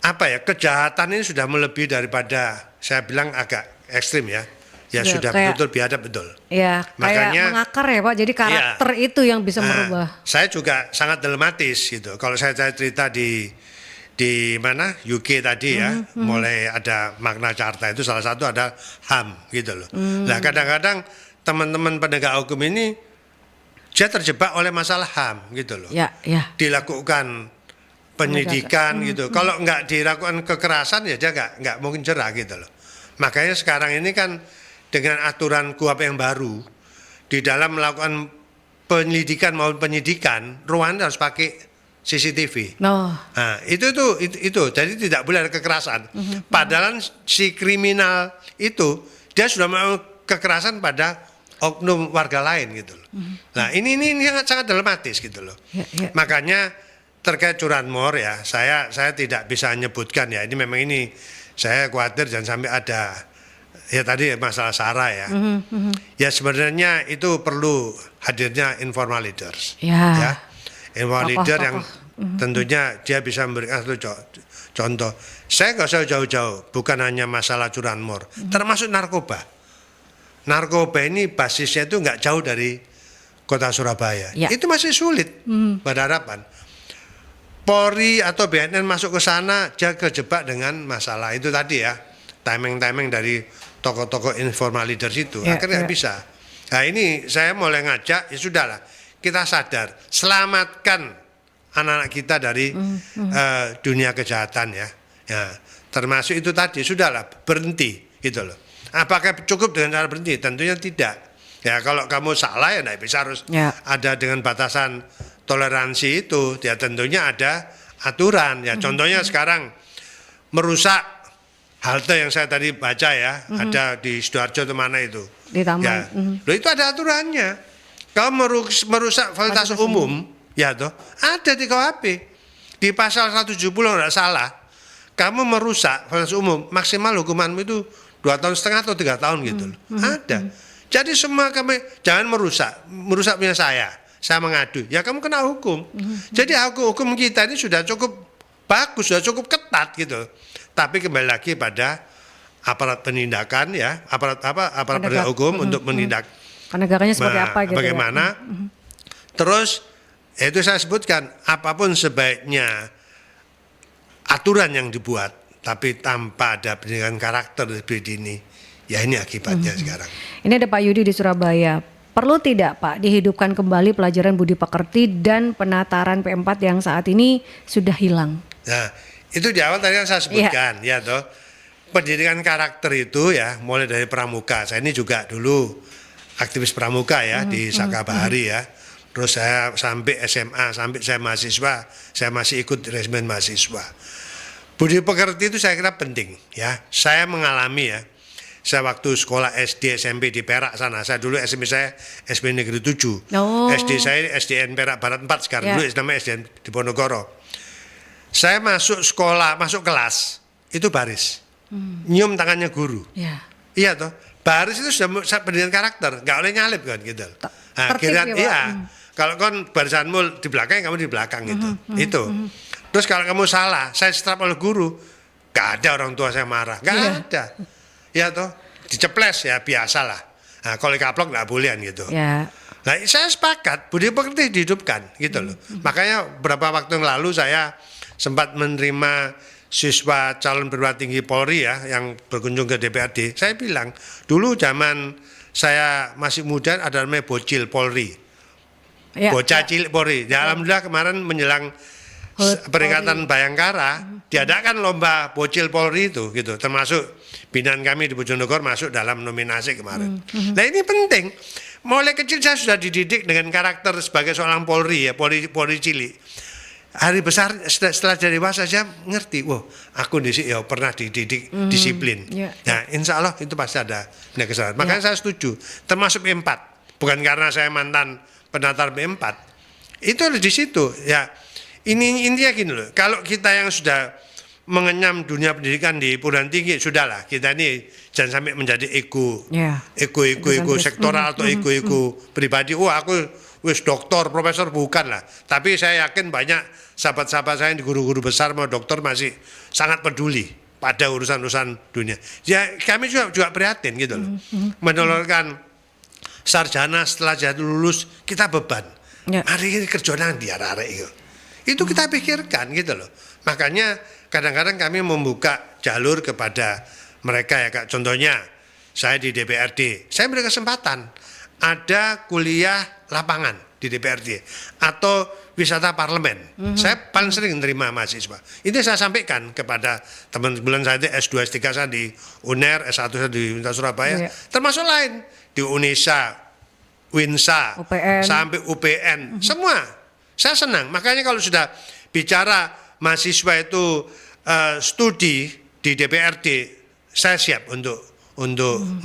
apa ya, kejahatan ini sudah melebihi daripada, saya bilang agak ekstrim ya. Ya sudah betul biadab betul. Ya, makanya kayak mengakar ya Pak. Jadi karakter itu yang bisa merubah. Saya juga sangat dilematis gitu. Kalau saya cerita di mana UK tadi ya, mulai ada Magna Carta, itu salah satu ada HAM gitu loh. Nah kadang-kadang teman-teman penegak hukum ini dia terjebak oleh masalah HAM gitu loh. Dilakukan penyidikan gitu. Kalau nggak dilakukan kekerasan ya dia nggak mungkin jerah gitu loh. Makanya sekarang ini kan dengan aturan KUHP yang baru, di dalam melakukan penyelidikan maupun penyidikan, ruangan harus pakai CCTV. Nah, itu. Jadi tidak boleh ada kekerasan. Padahal si kriminal itu dia sudah melakukan kekerasan pada oknum warga lain gitu loh. Nah, ini sangat dilematis gitu loh. Makanya terkait curanmor ya, saya tidak bisa menyebutkan ya. Ini memang saya khawatir jangan sampai ada ya tadi masalah SARA ya. Ya sebenarnya itu perlu hadirnya informal leaders. Ya. Informal leader yang tentunya dia bisa memberikan satu contoh. Saya nggak usah jauh-jauh, bukan hanya masalah curanmor, termasuk narkoba. Narkoba ini basisnya itu nggak jauh dari kota Surabaya. Itu masih sulit berhadapan. Polri atau BNN masuk ke sana, dia kejebak dengan masalah itu tadi ya, timing dari tokoh-tokoh informal leaders itu, akhirnya nggak bisa. Nah ini saya mulai ngajak, ya sudahlah, kita sadar, selamatkan anak-anak kita dari dunia kejahatan ya. Termasuk itu tadi, sudahlah berhenti gitu loh. Apakah cukup dengan cara berhenti? Tentunya tidak. Ya kalau kamu salah ya tidak bisa harus ada dengan batasan toleransi itu. Ya tentunya ada aturan. Ya contohnya sekarang merusak halte yang saya tadi baca ya, ada di Sidoarjo atau mana itu. Di Taman. Ya. Loh itu ada aturannya. Kamu merusak fasilitas umum, ya toh, ada di KUHP. Di pasal 170 enggak salah. Kamu merusak fasilitas umum, maksimal hukumanmu itu 2,5 tahun atau 3 tahun gitu loh. Ada. Jadi semua kami jangan merusak punya saya mengadu. Ya kamu kena hukum. Jadi hukum kita ini sudah cukup bagus, sudah cukup ketat gitu. Tapi kembali lagi pada aparat penindakan ya, aparat penegak hukum untuk menindak penegakannya seperti apa gitu bagaimana. ya. Terus itu saya sebutkan, apapun sebaiknya aturan yang dibuat tapi tanpa ada pendidikan karakter lebih dini, ya ini akibatnya sekarang. Ini ada Pak Yudi di Surabaya. Perlu tidak Pak dihidupkan kembali pelajaran budi pekerti dan penataran P4 yang saat ini sudah hilang? Nah, itu di awal tadi yang saya sebutkan, ya toh. Pendidikan karakter itu ya mulai dari pramuka. Saya ini juga dulu aktivis pramuka ya di Saka Bahari ya. Terus saya sampai SMA, sampai saya mahasiswa, saya masih ikut resimen mahasiswa. Budi pekerti itu saya kira penting ya. Saya mengalami ya. Saya waktu sekolah SD SMP di Perak sana. Saya dulu SMP saya SMP Negeri 7. SD saya SDN Perak Barat 4 sekarang. Dulu namanya SDN di Ponorogo. Saya masuk sekolah, masuk kelas, itu baris. Nyium tangannya guru. Iya toh. Baris itu sudah pendidikan karakter, nggak boleh nyalip kan gitu. Nah, kalau kan barisanmu di belakang, kamu di belakang gitu. Itu. Terus kalau kamu salah, saya setrap oleh guru, nggak ada orang tua saya marah, nggak ada. Iya toh. Diceples ya biasalah. Nah, kalau dikaplok nggak boleh gitu. Nah, saya sepakat budi pekerti dihidupkan gitu loh. Makanya beberapa waktu yang lalu saya sempat menerima siswa calon perwira tinggi Polri ya yang berkunjung ke DPRD. Saya bilang dulu zaman saya masih muda ada namanya bocil Polri, bocah cilik Polri. Ya, alhamdulillah kemarin menjelang peringatan Bayangkara diadakan lomba bocil Polri itu gitu, termasuk binaan kami di Bojonegoro masuk dalam nominasi kemarin. Nah ini penting. Mulai kecil saya sudah dididik dengan karakter sebagai seorang Polri ya, Polri cilik. Hari besar setelah jadi dewasa saya ngerti, wah aku ya pernah dididik disiplin. Nah insya Allah itu pasti ada kesalahan. Makanya saya setuju, termasuk P4. Bukan karena saya mantan penatar P4. Itu ada di situ. Ya ini intinya gini loh. Kalau kita yang sudah mengenyam dunia pendidikan di perguruan tinggi, sudahlah kita ini jangan sampai menjadi ego sektoral atau ego pribadi. Oh aku wis doktor, profesor, bukan lah. Tapi saya yakin banyak sahabat-sahabat saya yang di guru-guru besar mau dokter masih sangat peduli pada urusan-urusan dunia. Ya kami juga prihatin gitu loh. Menelurkan sarjana setelah jadi lulus kita beban. Hari ini kerja nang di arek-arek itu kita pikirkan gitu loh. Makanya kadang-kadang kami membuka jalur kepada mereka ya Kak. Contohnya saya di DPRD, saya beri kesempatan ada kuliah lapangan di DPRD atau wisata parlemen. Saya paling sering menerima mahasiswa. Ini saya sampaikan kepada teman-teman saya di S2, S3 saya di UNER, S1 saya di Universitas Surabaya, termasuk lain di UNISA, WINSA, UPN. sampai UPN, semua. Saya senang. Makanya kalau sudah bicara mahasiswa itu studi di DPRD, saya siap untuk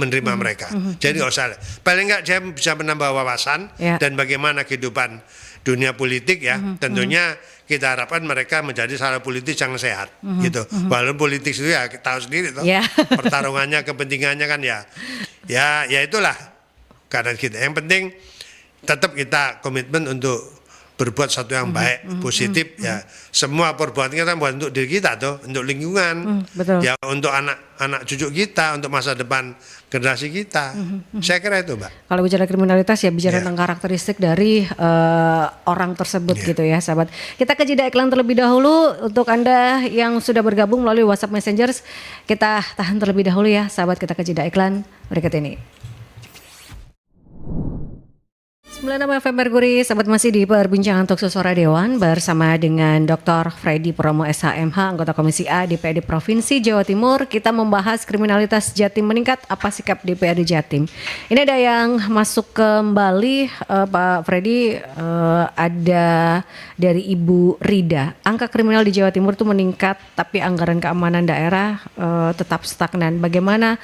menerima mereka. Jadi nggak usah. Paling nggak saya bisa menambah wawasan dan bagaimana kehidupan dunia politik ya. Tentunya kita harapkan mereka menjadi sarana politik yang sehat gitu. Walaupun politik itu ya tahu sendiri toh. Pertarungannya, kepentingannya kan ya itulah karena kita. Yang penting tetap kita komitmen untuk berbuat sesuatu yang baik, positif ya. Semua perbuatan kita bukan untuk diri kita tuh, untuk lingkungan, ya untuk anak cucu kita, untuk masa depan generasi kita. Saya kira itu, Mbak. Kalau bicara kriminalitas ya bicara tentang karakteristik dari orang tersebut gitu ya, sahabat. Kita ke jeda iklan terlebih dahulu. Untuk Anda yang sudah bergabung melalui WhatsApp Messengers, kita tahan terlebih dahulu ya, sahabat. Kita ke jeda iklan berikut ini. 96 FM Merguri, sahabat masih di perbincangan Talk Show Suara Dewan bersama dengan Dr. Freddy Purnomo SHMH, anggota Komisi A DPRD Provinsi Jawa Timur. Kita membahas kriminalitas Jatim meningkat, apa sikap DPRD Jatim. Ini ada yang masuk kembali, Pak Freddy, ada dari Ibu Rida. Angka kriminal di Jawa Timur itu meningkat, tapi anggaran keamanan daerah tetap stagnan. Bagaimana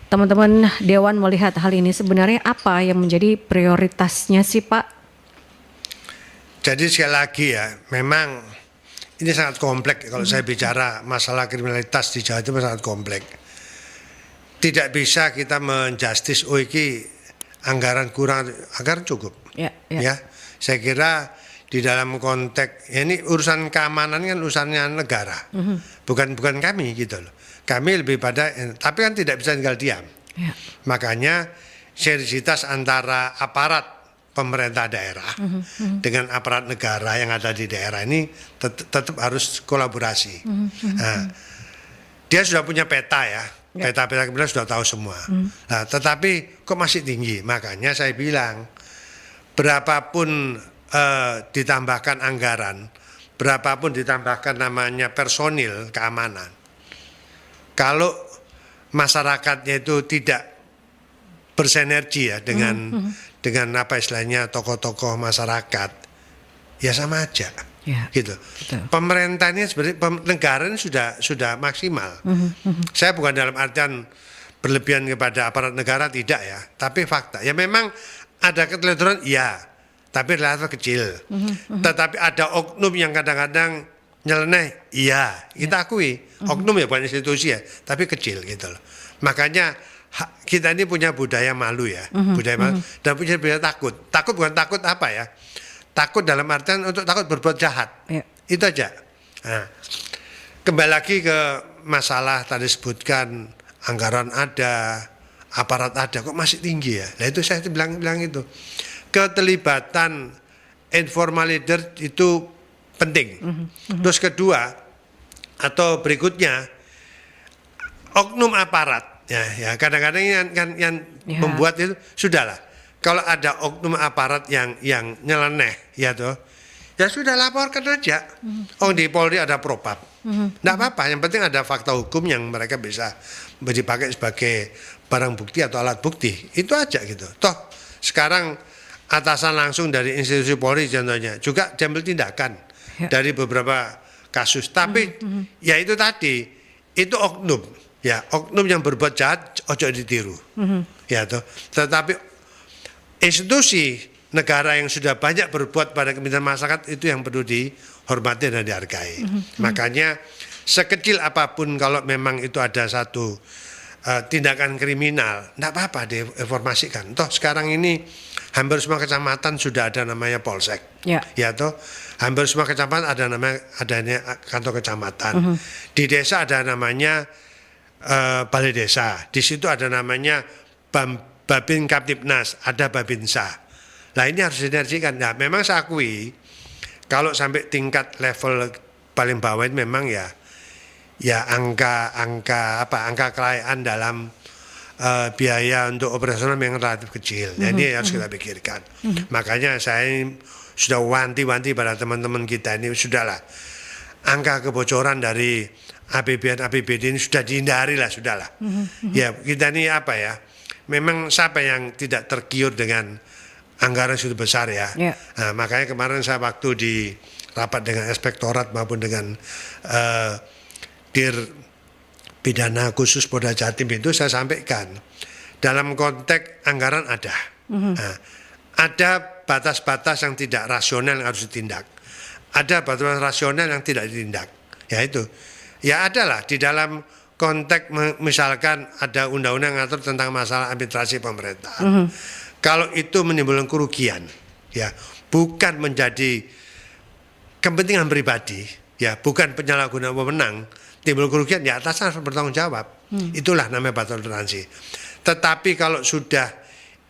teman-teman Dewan melihat hal ini? Sebenarnya apa yang menjadi prioritasnya sih Pak? Jadi sekali lagi ya, memang ini sangat kompleks. Kalau saya bicara masalah kriminalitas di Jawa Timur sangat kompleks. Tidak bisa kita menjustis, oh ini anggaran kurang, anggaran cukup. Ya. Saya kira di dalam konteks ya ini urusan keamanan kan urusannya negara, bukan kami gitu loh. Kami lebih pada, tapi kan tidak bisa tinggal diam. Ya. Makanya sinergitas antara aparat pemerintah daerah dengan aparat negara yang ada di daerah ini tetap harus kolaborasi. Nah, dia sudah punya peta ya, peta-peta kemudian sudah tahu semua. Nah, tetapi kok masih tinggi? Makanya saya bilang, berapapun ditambahkan anggaran, berapapun ditambahkan namanya personil keamanan, kalau masyarakatnya itu tidak bersinergi ya dengan apa istilahnya tokoh-tokoh masyarakat, ya sama aja, gitu. Betul. Pemerintah ini sebenarnya negara ini sudah maksimal. Saya bukan dalam artian berlebihan kepada aparat negara, tidak ya, tapi fakta. Ya memang ada keteledoran, ya, tapi relatif kecil. Tetapi ada oknum yang kadang-kadang nyeleneh, iya, kita akui. Oknum ya bukan institusi ya, tapi kecil gitu loh. Makanya kita ini punya budaya malu ya, budaya malu, dan punya budaya takut. Takut bukan takut apa ya? Takut dalam artian untuk takut berbuat jahat. Itu aja. Nah, kembali lagi ke masalah tadi sebutkan anggaran ada, aparat ada, kok masih tinggi ya? Nah itu saya bilang itu. Keterlibatan informal leader itu penting. Terus kedua atau berikutnya oknum aparat ya kadang-kadang yang membuat itu sudahlah. Kalau ada oknum aparat yang nyeleneh ya toh, ya sudah laporkan aja. Di Polri ada propam. Nggak apa-apa, yang penting ada fakta hukum yang mereka bisa dipakai sebagai barang bukti atau alat bukti. Itu aja gitu. Toh sekarang atasan langsung dari institusi Polri contohnya juga diambil tindakan dari beberapa kasus, tapi ya itu tadi itu oknum ya, oknum yang berbuat jahat ojo ditiru ya toh. Tetapi institusi negara yang sudah banyak berbuat pada kepentingan masyarakat itu yang perlu dihormati dan dihargai. Makanya sekecil apapun kalau memang itu ada satu tindakan kriminal, enggak apa-apa diinformasikan. Toh sekarang ini hampir semua kecamatan sudah ada namanya polsek. Ya toh, hampir semua kecamatan ada adanya kantor kecamatan. Di desa ada namanya balai desa. Di situ ada namanya Babin Kaptipnas, ada Babinsa. Nah ini harus sinergikan. Nah memang saya akui kalau sampai tingkat level paling bawah ini memang ya angka kekayaan dalam biaya untuk operasional yang relatif kecil. Jadi harus kita pikirkan. Makanya saya sudah wanti-wanti pada teman-teman kita ini, sudahlah angka kebocoran dari APBD ini sudah dihindari lah, sudahlah. Ya kita ini apa ya, memang siapa yang tidak tergiur dengan anggaran sudah besar ya. Nah, makanya kemarin saya waktu di rapat dengan inspektorat maupun dengan Dir Pidana Khusus Polda Jatim itu saya sampaikan dalam konteks anggaran ada. Nah, ada batas-batas yang tidak rasional yang harus ditindak. Ada batas rasional yang tidak ditindak. Ya itu. Ya adalah di dalam konteks misalkan ada undang-undang yang ngatur tentang masalah administrasi pemerintahan. Kalau itu menimbulkan kerugian, ya bukan menjadi kepentingan pribadi, ya bukan penyalahgunaan wewenang, timbul kerugian, ya atasan harus bertanggung jawab. Itulah namanya batas toleransi. Tetapi kalau sudah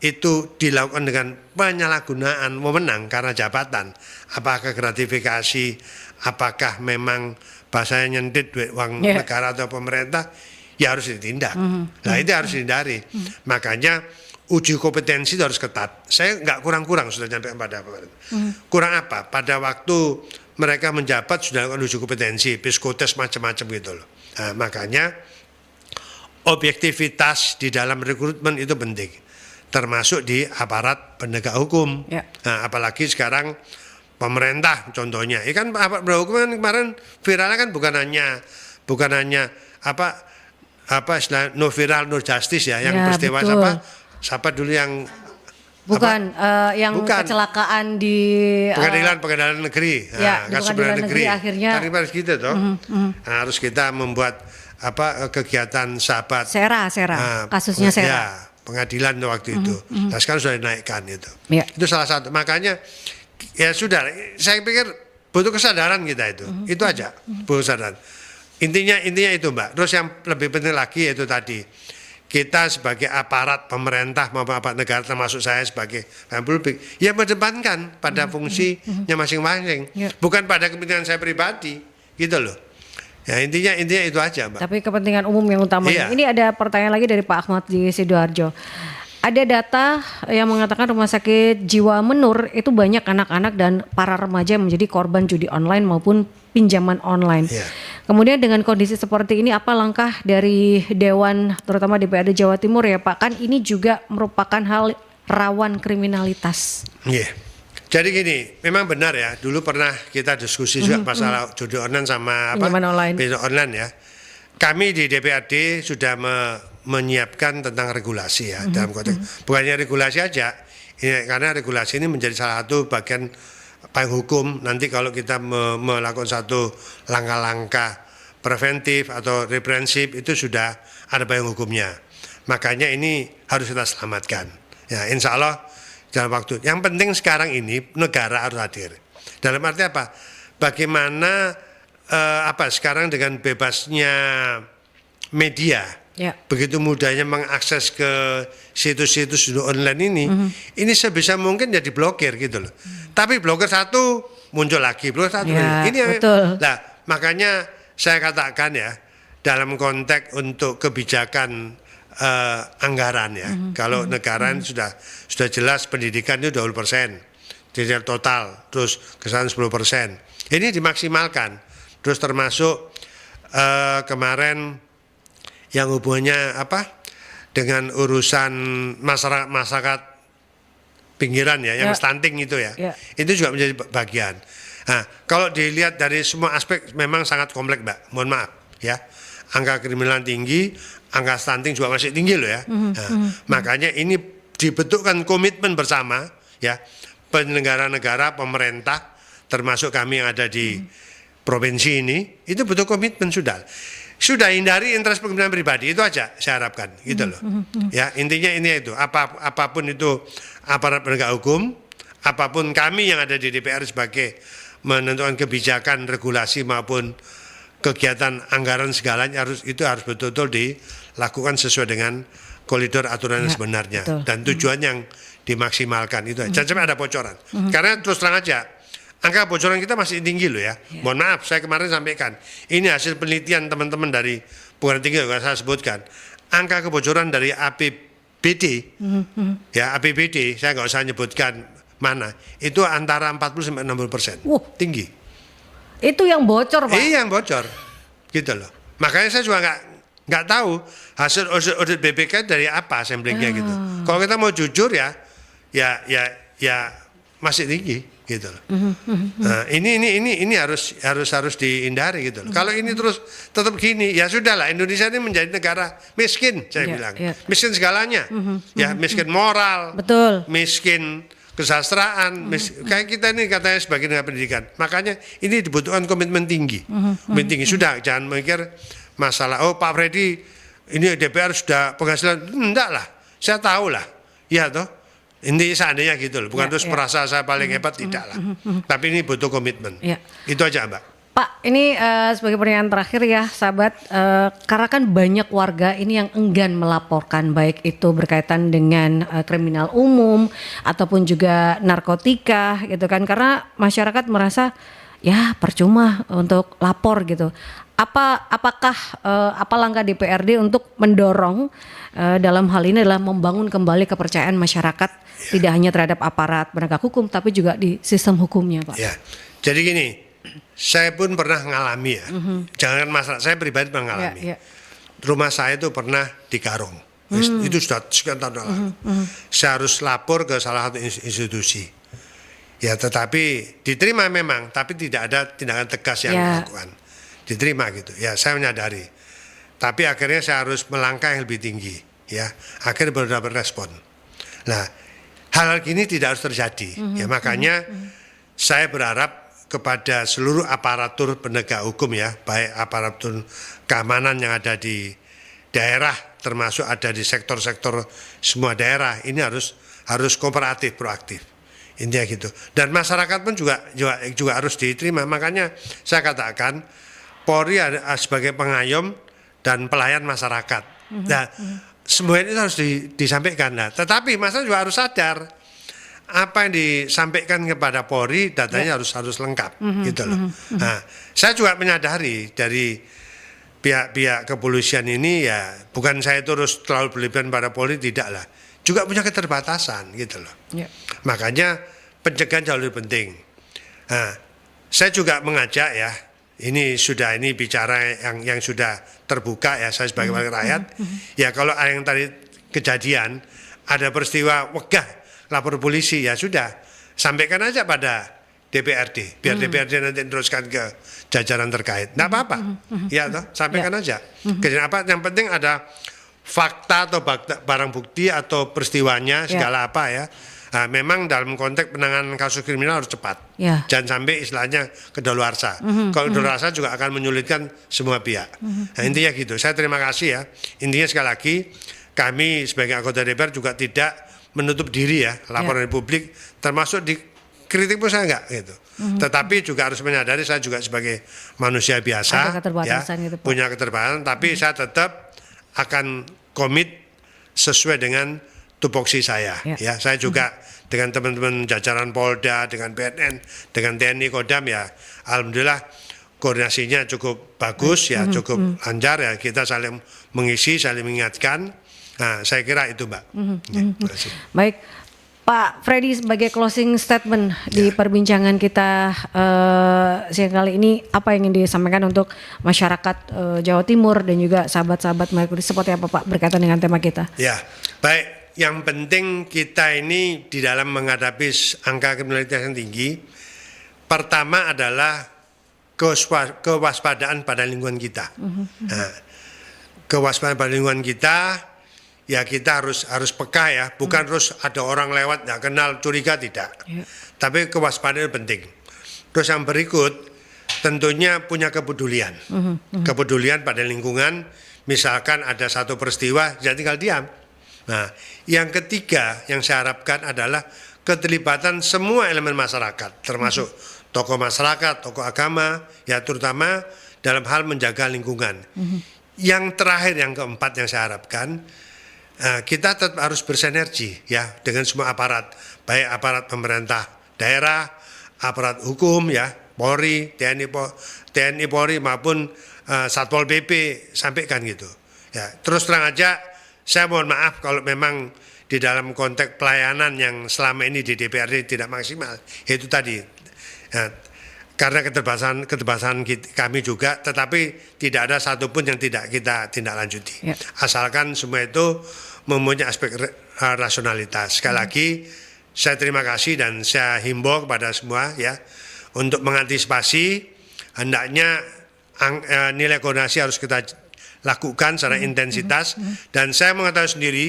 itu dilakukan dengan penyalahgunaan wewenang karena jabatan, apakah gratifikasi, apakah memang bahasanya nyentit duit uang negara atau pemerintah, ya harus ditindak. Nah itu harus dihindari. Makanya uji kompetensi itu harus ketat. Saya nggak kurang-kurang sudah nyampe pada pemerintah. Kurang apa? Pada waktu mereka menjabat sudah lakukan uji kompetensi, psikotes macam-macam gitu loh. Nah, makanya objektivitas di dalam rekrutmen itu penting, termasuk di aparat penegak hukum. Nah, apalagi sekarang pemerintah contohnya, kan aparat penegak hukum kan kemarin viralnya kan bukan hanya apa istilah no viral no justice ya, yang peristiwa siapa dulu yang yang kecelakaan di pengadilan negeri, kasus pengadilan negeri akhirnya harus gitu toh. Harus kita membuat kegiatan sahabat Sera kasusnya Sera. Ya, pengadilan waktu itu. Nah sekarang sudah dinaikkan itu. Itu salah satu. Makanya ya sudah. Saya pikir butuh kesadaran kita itu aja, butuh kesadaran. Intinya itu Mbak. Terus yang lebih penting lagi yaitu tadi kita sebagai aparat pemerintah maupun aparat negara, termasuk saya sebagai publik, ya mendepankan pada fungsinya masing-masing, bukan pada kepentingan saya pribadi, gitu loh. Ya intinya itu aja Mbak. Tapi kepentingan umum yang utama. Iya. Ini ada pertanyaan lagi dari Pak Ahmad di Sidoarjo. Ada data yang mengatakan rumah sakit jiwa Menur itu banyak anak-anak dan para remaja yang menjadi korban judi online maupun pinjaman online. Iya. Kemudian dengan kondisi seperti ini apa langkah dari Dewan terutama DPRD Jawa Timur ya Pak? Kan ini juga merupakan hal rawan kriminalitas. Iya. Jadi gini, memang benar ya. Dulu pernah kita diskusi juga masalah judi online sama Pinjaman online. pinjaman online ya. Kami di DPRD sudah menyiapkan tentang regulasi ya dalam konteks bukannya regulasi aja ini, karena regulasi ini menjadi salah satu bagian payung hukum nanti kalau kita melakukan satu langkah-langkah preventif atau reprensif itu sudah ada payung hukumnya, makanya ini harus kita selamatkan ya, insya Allah dalam waktu yang penting sekarang ini negara harus hadir dalam arti apa, bagaimana sekarang dengan bebasnya media begitu mudahnya mengakses ke situs-situs online ini sebisa mungkin jadi blokir gitu loh. Tapi blokir satu muncul lagi, blokir satu ini betul. Nah, makanya saya katakan ya dalam konteks untuk kebijakan anggaran ya. Kalau negara sudah jelas pendidikan itu 20% dari total, terus kesalahan 10%. Ini dimaksimalkan. Terus termasuk kemarin yang hubungannya dengan urusan masyarakat pinggiran ya, yang stunting itu ya, itu juga menjadi bagian. Nah, kalau dilihat dari semua aspek memang sangat kompleks Mbak, mohon maaf ya, angka kriminal tinggi, angka stunting juga masih tinggi loh ya. Makanya ini dibentukkan komitmen bersama ya, penyelenggara negara, pemerintah, termasuk kami yang ada di provinsi ini, itu butuh komitmen sudah hindari interest kepentingan pribadi, itu aja saya harapkan gitu loh. Ya intinya ini itu apapun itu aparat penegak hukum, apapun kami yang ada di DPR sebagai menentukan kebijakan regulasi maupun kegiatan anggaran segalanya harus betul-betul dilakukan sesuai dengan koridor aturan yang sebenarnya dan tujuan yang dimaksimalkan itu. Jangan sampai ada bocoran. Karena terus terang aja angka bocoran kita masih tinggi loh ya. Mohon maaf, saya kemarin sampaikan. Ini hasil penelitian teman-teman dari bukan tinggi yang saya sebutkan. Angka kebocoran dari APBD, ya APBD, saya nggak usah nyebutkan mana. Itu antara 40-60%. Tinggi. Itu yang bocor Pak? Iya yang bocor, gitu loh. Makanya saya juga nggak tahu hasil audit BPK dari apa samplingnya gitu. Kalau kita mau jujur ya masih tinggi. Gitu loh. Nah, ini harus dihindari gitu loh. Kalau ini terus tetap gini, ya sudahlah, Indonesia ini menjadi negara miskin, saya bilang. Miskin segalanya. Ya, miskin moral. Betul. Miskin kesejahteraan, kayak kita ini katanya sebagai negara pendidikan. Makanya ini dibutuhkan komitmen tinggi. Komitmen tinggi sudah, jangan mikir masalah Pak Freddy ini DPR sudah penghasilan, enggak lah. Saya tahu lah. Ya toh. Ini seandainya gitu loh, bukan terus merasa saya paling hebat, tidak lah. Tapi ini butuh komitmen. Itu aja Mbak. Pak, ini sebagai pertanyaan terakhir ya sahabat, karena kan banyak warga ini yang enggan melaporkan, baik itu berkaitan dengan kriminal umum ataupun juga narkotika gitu kan, karena masyarakat merasa ya percuma untuk lapor gitu. Apakah langkah DPRD untuk mendorong dalam hal ini adalah membangun kembali kepercayaan masyarakat tidak hanya terhadap aparat penegak hukum tapi juga di sistem hukumnya Pak? Ya, jadi gini, saya pun pernah mengalami ya, jangan masalah, saya pribadi pernah mengalami. Rumah saya itu pernah digarung, itu sudah sekian tahun lalu. Saya harus lapor ke salah satu institusi. Ya, tetapi diterima memang, tapi tidak ada tindakan tegas yang dilakukan. Diterima gitu, ya saya menyadari. Tapi akhirnya saya harus melangkah yang lebih tinggi, ya. Akhirnya baru dapat respon. Nah, hal gini tidak harus terjadi, ya makanya saya berharap kepada seluruh aparatur penegak hukum ya, baik aparatur keamanan yang ada di daerah, termasuk ada di sektor-sektor semua daerah, ini harus kooperatif, proaktif. Intinya gitu. Dan masyarakat pun juga harus diterima. Makanya saya katakan Polri sebagai pengayom dan pelayan masyarakat. Nah, semua ini harus disampaikan. Nah, tetapi masyarakat juga harus sadar apa yang disampaikan kepada Polri datanya harus lengkap gitu loh. Nah, saya juga menyadari dari pihak kepolisian ini ya, bukan saya terus terlalu berlebihan pada Polri, tidak lah, juga punya keterbatasan gitu loh. Makanya pencegahan jauh lebih penting. Nah, saya juga mengajak ya, ini bicara yang sudah terbuka ya, saya sebagai wakil rakyat ya, kalau yang tadi kejadian ada peristiwa wegah lapor polisi, ya sudah sampaikan aja pada DPRD, biar DPRD nanti teruskan ke jajaran terkait. Nggak apa-apa, ya toh, sampaikan aja. Apa yang penting ada fakta atau barang bukti atau peristiwanya segala apa ya. Nah, memang dalam konteks penanganan kasus kriminal harus cepat, jangan sampai istilahnya kedaluarsa. Kalau kedaluarsa juga akan menyulitkan semua pihak. Nah, intinya gitu. Saya terima kasih ya. Intinya sekali lagi, kami sebagai anggota DPR juga tidak menutup diri ya laporan publik, termasuk di kritik pun saya enggak gitu. Tetapi juga harus menyadari saya juga sebagai manusia biasa ya, gitu, punya keterbatasan, tapi saya tetap akan komit sesuai dengan tupoksi saya ya. Saya juga dengan teman-teman jajaran Polda, dengan BNN, dengan TNI, Kodam ya, alhamdulillah koordinasinya cukup bagus ya, cukup lancar ya, kita saling mengisi, saling mengingatkan. Nah, saya kira itu, Mbak. Baik, Pak Freddy, sebagai closing statement di perbincangan kita siang kali ini, apa yang ingin disampaikan untuk masyarakat Jawa Timur dan juga sahabat-sahabat Merkuri, seperti apa Pak berkaitan dengan tema kita? Ya, baik. Yang penting kita ini di dalam menghadapi angka kriminalitas yang tinggi, pertama adalah kewaspadaan pada lingkungan kita. Nah, kewaspadaan pada lingkungan kita, ya kita harus peka ya, bukan terus ada orang lewat nggak kenal curiga, tidak. Tapi kewaspadaan penting. Terus yang berikut tentunya punya kepedulian, kepedulian pada lingkungan. Misalkan ada satu peristiwa, jangan tinggal diam. Nah, yang ketiga yang saya harapkan adalah keterlibatan semua elemen masyarakat, termasuk tokoh masyarakat, tokoh agama, ya terutama dalam hal menjaga lingkungan. Yang terakhir, yang keempat yang saya harapkan, kita tetap harus bersinergi ya dengan semua aparat, baik aparat pemerintah daerah, aparat hukum ya, Polri, TNI Polri maupun Satpol PP, sampaikan gitu. Ya, terus terang aja, saya mohon maaf kalau memang di dalam konteks pelayanan yang selama ini di DPRD tidak maksimal, itu tadi. Ya, karena keterbatasan kami juga, tetapi tidak ada satupun yang tidak kita tindak lanjuti. Asalkan semua itu mempunyai aspek rasionalitas. Sekali lagi, saya terima kasih dan saya himbau kepada semua ya, untuk mengantisipasi, hendaknya nilai koordinasi harus kita lakukan secara intensitas, dan saya mengetahui sendiri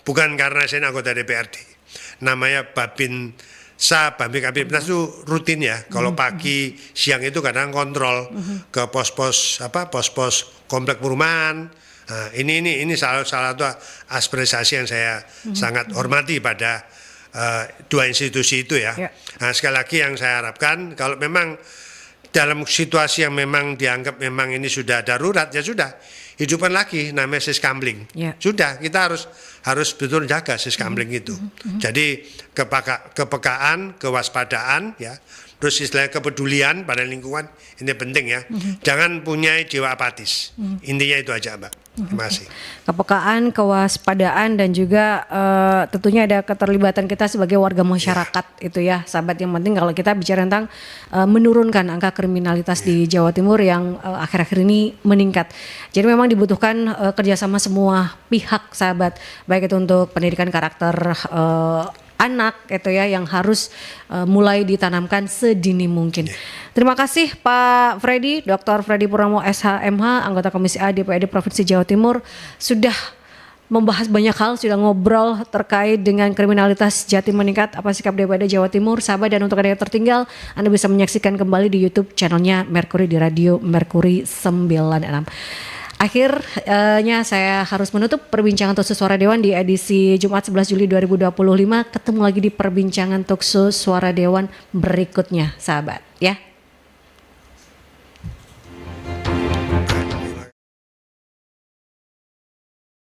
bukan karena saya anggota DPRD, namanya Babin Kapolres itu rutin ya, kalau pagi siang itu kadang kontrol ke pos-pos komplek perumahan. Nah, ini salah satu aspirasi yang saya sangat hormati pada dua institusi itu ya. Nah, sekali lagi yang saya harapkan, kalau memang dalam situasi yang memang dianggap memang ini sudah darurat, ya sudah, hidupkan lagi namanya siskamling. Sudah, kita harus betul jaga siskamling itu. Jadi kepekaan, kewaspadaan ya, terus istilahnya kepedulian pada lingkungan, ini penting ya. Jangan punya jiwa apatis. Intinya itu aja, Mbak. Terima kasih. Kepekaan, kewaspadaan, dan juga tentunya ada keterlibatan kita sebagai warga masyarakat itu ya, sahabat. Yang penting kalau kita bicara tentang menurunkan angka kriminalitas di Jawa Timur yang akhir-akhir ini meningkat. Jadi memang dibutuhkan kerjasama semua pihak, sahabat, baik itu untuk pendidikan karakter anak itu ya, yang harus mulai ditanamkan sedini mungkin. Terima kasih Pak Freddy, Dr. Freddy Purnomo SHMH, anggota Komisi A DPRD Provinsi Jawa Timur, sudah membahas banyak hal, sudah ngobrol terkait dengan kriminalitas Jatim meningkat, apa sikap DPRD Jawa Timur. Sahabat, dan untuk Anda yang tertinggal, Anda bisa menyaksikan kembali di YouTube channelnya Merkuri di Radio Merkuri 96. Akhirnya saya harus menutup perbincangan Talkshow Suara Dewan di edisi Jumat 11 Juli 2025. Ketemu lagi di perbincangan Talkshow Suara Dewan berikutnya, sahabat ya.